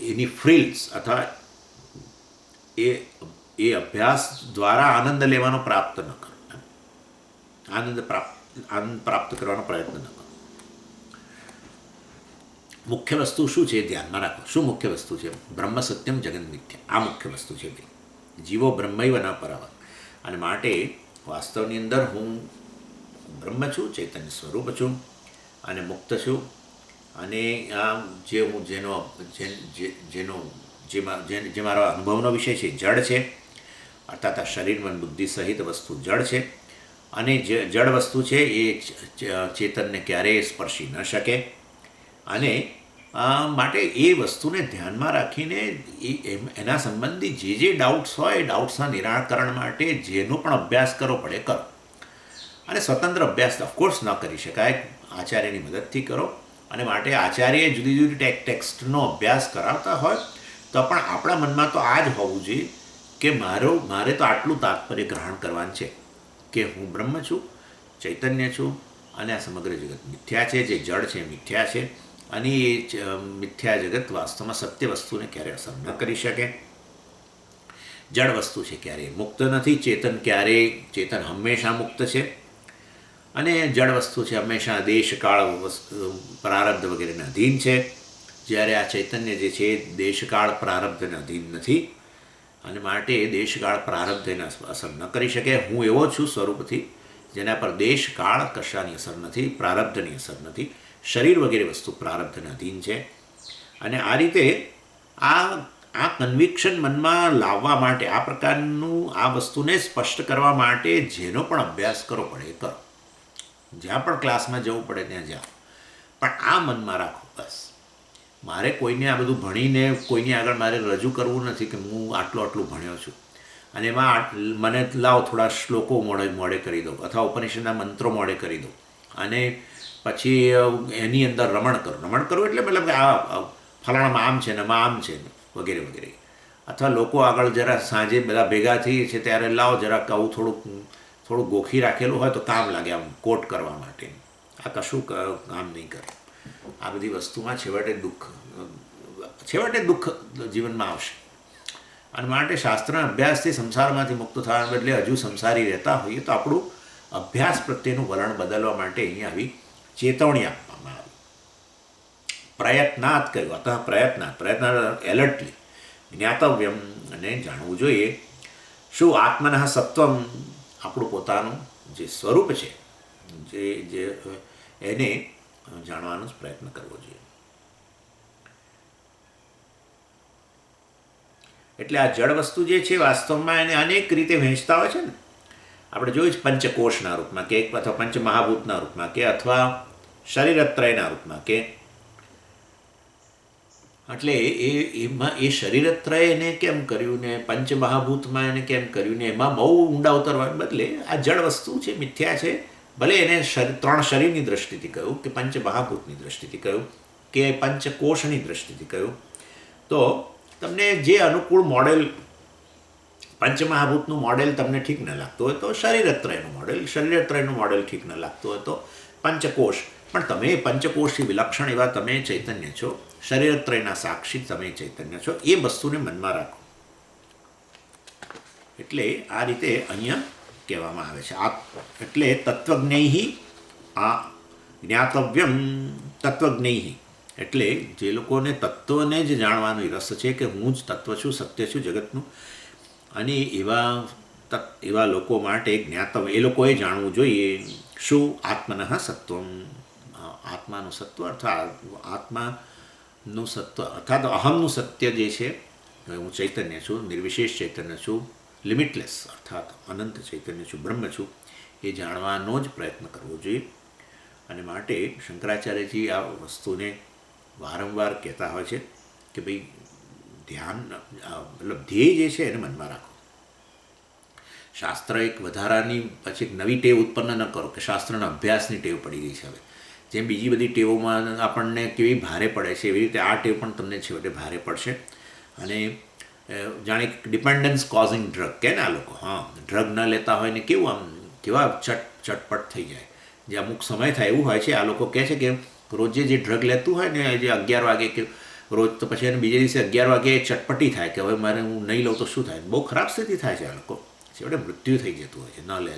એની ફ્રિલ્સ અથવા એ અભ્યાસ દ્વારા આનંદ લેવાનો પ્રાપ્ત ન કરો, આનંદ પ્રાપ્ત કરવાનો પ્રયત્ન ન કરો. મુખ્ય વસ્તુ શું છે ધ્યાનમાં રાખો. શું મુખ્ય વસ્તુ છે? બ્રહ્મ સત્યમ જગન મિથ્યા. આ મુખ્ય વસ્તુ છે ભાઈ. જીવો બ્રહ્મૈવ ન પરમ. અને માટે વાસ્તવની અંદર હું બ્રહ્મ છું, ચૈતન્ય સ્વરૂપ છું અને મુક્ત છું. અને જે મારો અનુભવનો વિષય છે જડ છે, અર્થાત આ શરીર મન બુદ્ધિ સહિત વસ્તુ જડ છે. અને જે જડ વસ્તુ છે એ ચેતનને ક્યારેય સ્પર્શી ન શકે. અને માટે એ વસ્તુને ધ્યાનમાં રાખીને એના સંબંધી જે ડાઉટ્સ હોય એ ડાઉટ્સના નિરાકરણ માટે જેનો પણ અભ્યાસ કરવો પડે કરો. અને સ્વતંત્ર અભ્યાસ ઓફકોર્સ ન કરી શકાય, આચાર્યની મદદથી કરો. અને માટે આચાર્ય જુદી જુદી ટેક્સ્ટનો અભ્યાસ કરાવતા હોય તો પણ આપણા મનમાં તો આ જ હોવું જોઈએ કે મારે તો આટલું તાત્પર્ય ગ્રહણ કરવાનું છે કે હું બ્રહ્મ છું, ચૈતન્ય છું, અને આ સમગ્ર જગત મિથ્યા છે, જે જડ છે મિથ્યા છે, અને એ મિથ્યા જગત વાસ્તવમાં સત્ય વસ્તુને ક્યારેય અસર ન કરી શકે. જડ વસ્તુ છે ક્યારેય મુક્ત નથી, ચેતન હંમેશા મુક્ત છે, અને જડ વસ્તુ છે હંમેશા દેશ કાળ પ્રારબ્ધ વગેરેને અધીન છે, જ્યારે આ ચૈતન્ય જે છે દેશકાળ પ્રારબ્ધને અધીન નથી, અને માટે દેશકાળ પ્રારબ્ધને અસર ન કરી શકે. હું એવો છું સ્વરૂપથી જેના પર દેશકાળ કશાની અસર નથી, પ્રારબ્ધની અસર નથી. શરીર વગેરે વસ્તુ પ્રારબ્ધને અધીન છે. અને આ રીતે આ કન્વિક્શન મનમાં લાવવા માટે, આ પ્રકારનું આ વસ્તુને સ્પષ્ટ કરવા માટે જેનો પણ અભ્યાસ કરવો પડે એ કરો, જ્યાં પણ ક્લાસમાં જવું પડે ત્યાં જાઓ, પણ આ મનમાં રાખો. બસ મારે કોઈને આ બધું ભણીને કોઈની આગળ મારે રજૂ કરવું નથી કે હું આટલું ભણ્યો છું, અને એમાં મને લાવો થોડા શ્લોકો મોડે કરી દઉં, અથવા ઉપનિષદના મંત્રો મોડે કરી દઉં, અને પછી એની અંદર રમણ કરવું એટલે મતલબ કે આ ફલાણામાં આમ છે ને આમ છે ને વગેરે વગેરે. અથવા લોકો આગળ જરા સાંજે બધા ભેગા થઈએ છે ત્યારે લાવો જરાક આવું થોડુંક ગોખી રાખેલું હોય તો કામ લાગે આમ કોટ કરવા માટે. આ કશું કામ નહીં કરે. આ બધી વસ્તુમાં છેવટે દુઃખ જીવનમાં આવશે. અને માટે શાસ્ત્રના અભ્યાસથી સંસારમાંથી મુક્ત થવાને બદલે હજુ સંસારી રહેતા હોઈએ તો આપણું અભ્યાસ પ્રત્યેનું વલણ બદલવા માટે અહીંયા આવી ચેતવણી આપવામાં આવી. પ્રયત્નાત કહ્યું, અતઃ પ્રયત્ન એલર્ટલી જ્ઞાતવ્યમ, અને જાણવું જોઈએ શું આત્મનઃ સત્વમ, આપણું પોતાનું જે સ્વરૂપ છે જે એને જાણવાનો જ પ્રયત્ન કરવો જોઈએ. એટલે આ જડ વસ્તુ જે છે વાસ્તવમાં એને અનેક રીતે વહેંચતા હોય છે ને. આપણે જોયું પંચકોશના રૂપમાં કે અથવા પંચમહાભૂતના રૂપમાં કે અથવા શરીરત્રયના રૂપમાં કે, એટલે એમાં એ શરીરત્રય એને કેમ કર્યું ને પંચમહાભૂતમાં એને કેમ કર્યું ને એમાં બહુ ઊંડા ઉતરવાને બદલે આ જડ વસ્તુ છે, મિથ્યા છે, ભલે એને 3 શરીરની દ્રષ્ટિથી કહ્યું કે પંચમહાભૂતની દ્રષ્ટિથી કહ્યું કે પંચકોશની દ્રષ્ટિથી કહ્યું, તો તમને જે અનુકૂળ મોડેલ પંચમહાભૂતનું મોડેલ તમને ઠીક ન લાગતું હોય તો શરીરત્રયનું મોડેલ ઠીક ન લાગતું હોય તો પંચકોશ. પણ તમે પંચકોશથી વિલક્ષણ એવા તમે ચૈતન્ય છો, શરીરત્રયના સાક્ષી તમે ચૈતન્ય છો, એ વસ્તુને મનમાં રાખો. એટલે આ રીતે અહીંયા કહેવામાં આવે છે. એટલે તત્વજ્ઞૈ આ જ્ઞાતવ્યમ તત્વજ્ઞૈ, એટલે જે લોકોને તત્વને જ જાણવાનો રસ છે કે હું જ તત્વ છું, સત્ય છું જગતનું, અને એવા લોકો માટે જ્ઞાતવ્ય, એ લોકોએ જાણવું જોઈએ શું આત્મનઃ સત્વમ, આત્માનું સત્વ અર્થાત આત્માનું સત્વ અર્થાત અહમનું સત્ય જે છે, હું ચૈતન્ય છું, નિર્વિશેષ ચૈતન્ય છું, લિમિટલેસ અર્થાત અનંત ચૈતન્ય છું, બ્રહ્મ છું, એ જાણવાનો જ પ્રયત્ન કરવો જોઈએ. અને માટે શંકરાચાર્યજી આ વસ્તુને વારંવાર કહેતા હોય છે કે ભાઈ ધ્યાન મતલબ ધ્યેય જે છે એને મનમાં રાખો. શાસ્ત્ર એક વધારાની પછી એક નવી ટેવ ઉત્પન્ન ન કરો કે શાસ્ત્રના અભ્યાસની ટેવ પડી ગઈ છે હવે. જેમ બીજી બધી ટેવોમાં આપણને કેવી ભારે પડે છે એવી રીતે આ ટેવ પણ તમને છેવટે ભારે પડશે. અને જાણે ડિપેન્ડન્સ કોઝિંગ ડ્રગ કે ને આ લોકો, ડ્રગ ન લેતા હોય ને કેવા ચટપટ થઈ જાય. જે અમુક સમય થાય એવું હોય છે. આ લોકો કહે છે કે રોજે જે ડ્રગ લેતું હોય ને જે 11 વાગે કે રોજ, તો પછી એને બીજે દિવસે 11 વાગે ચટપટી થાય કે હવે મારે હું નહીં લઉં તો શું થાય. બહુ ખરાબ સ્થિતિ થાય છે. આ લોકો છેવટે મૃત્યુ થઈ જતું હોય છે ન લે.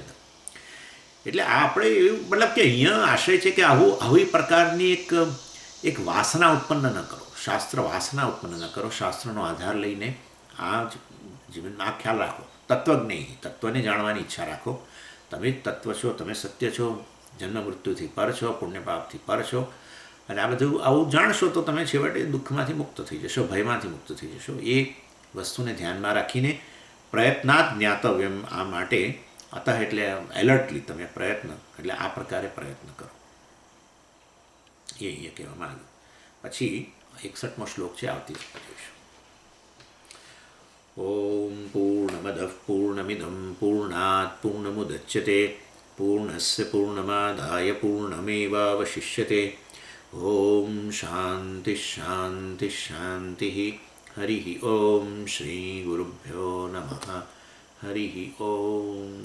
એટલે આ આપણે એવું મતલબ કે અહીંયા આશય છે કે આવી પ્રકારની એક વાસના ઉત્પન્ન ન કરો. શાસ્ત્ર વાસના ઉત્પન્ન ન કરો. શાસ્ત્રનો આધાર લઈને આ જીવનમાં આ ખ્યાલ રાખો. તત્વને જાણવાની ઈચ્છા રાખો. તમે જ તત્વ છો, તમે સત્ય છો, જન્મ મૃત્યુથી પર છો, પુણ્ય પાપથી પર છો. અને આ બધું આવું જાણશો તો તમે છેવટે દુઃખમાંથી મુક્ત થઈ જશો, ભયમાંથી મુક્ત થઈ જશો. એ વસ્તુને ધ્યાનમાં રાખીને પ્રયત્નાત જ્ઞાતવ્યમ, આ માટે અતઃ એટલે એલર્ટલી તમે પ્રયત્ન એટલે આ પ્રકારે પ્રયત્ન કરો, એ અહીંયા કહેવામાં આવ્યું. પછી 61મો શ્લોક છે, આવતી જોઈશું. ઓમ પૂર્ણમદઃ પૂર્ણમિદં પૂર્ણાત પૂર્ણમુદચ્યતે પૂર્ણસ્ય પૂર્ણમાદાય પૂર્ણમેવાવશિષ્યતે. ઓમ શાંતિ શાંતિ શાંતિ. હરિ ઓમ શ્રી ગુરુભ્યો નમઃ. હરિ ઓમ.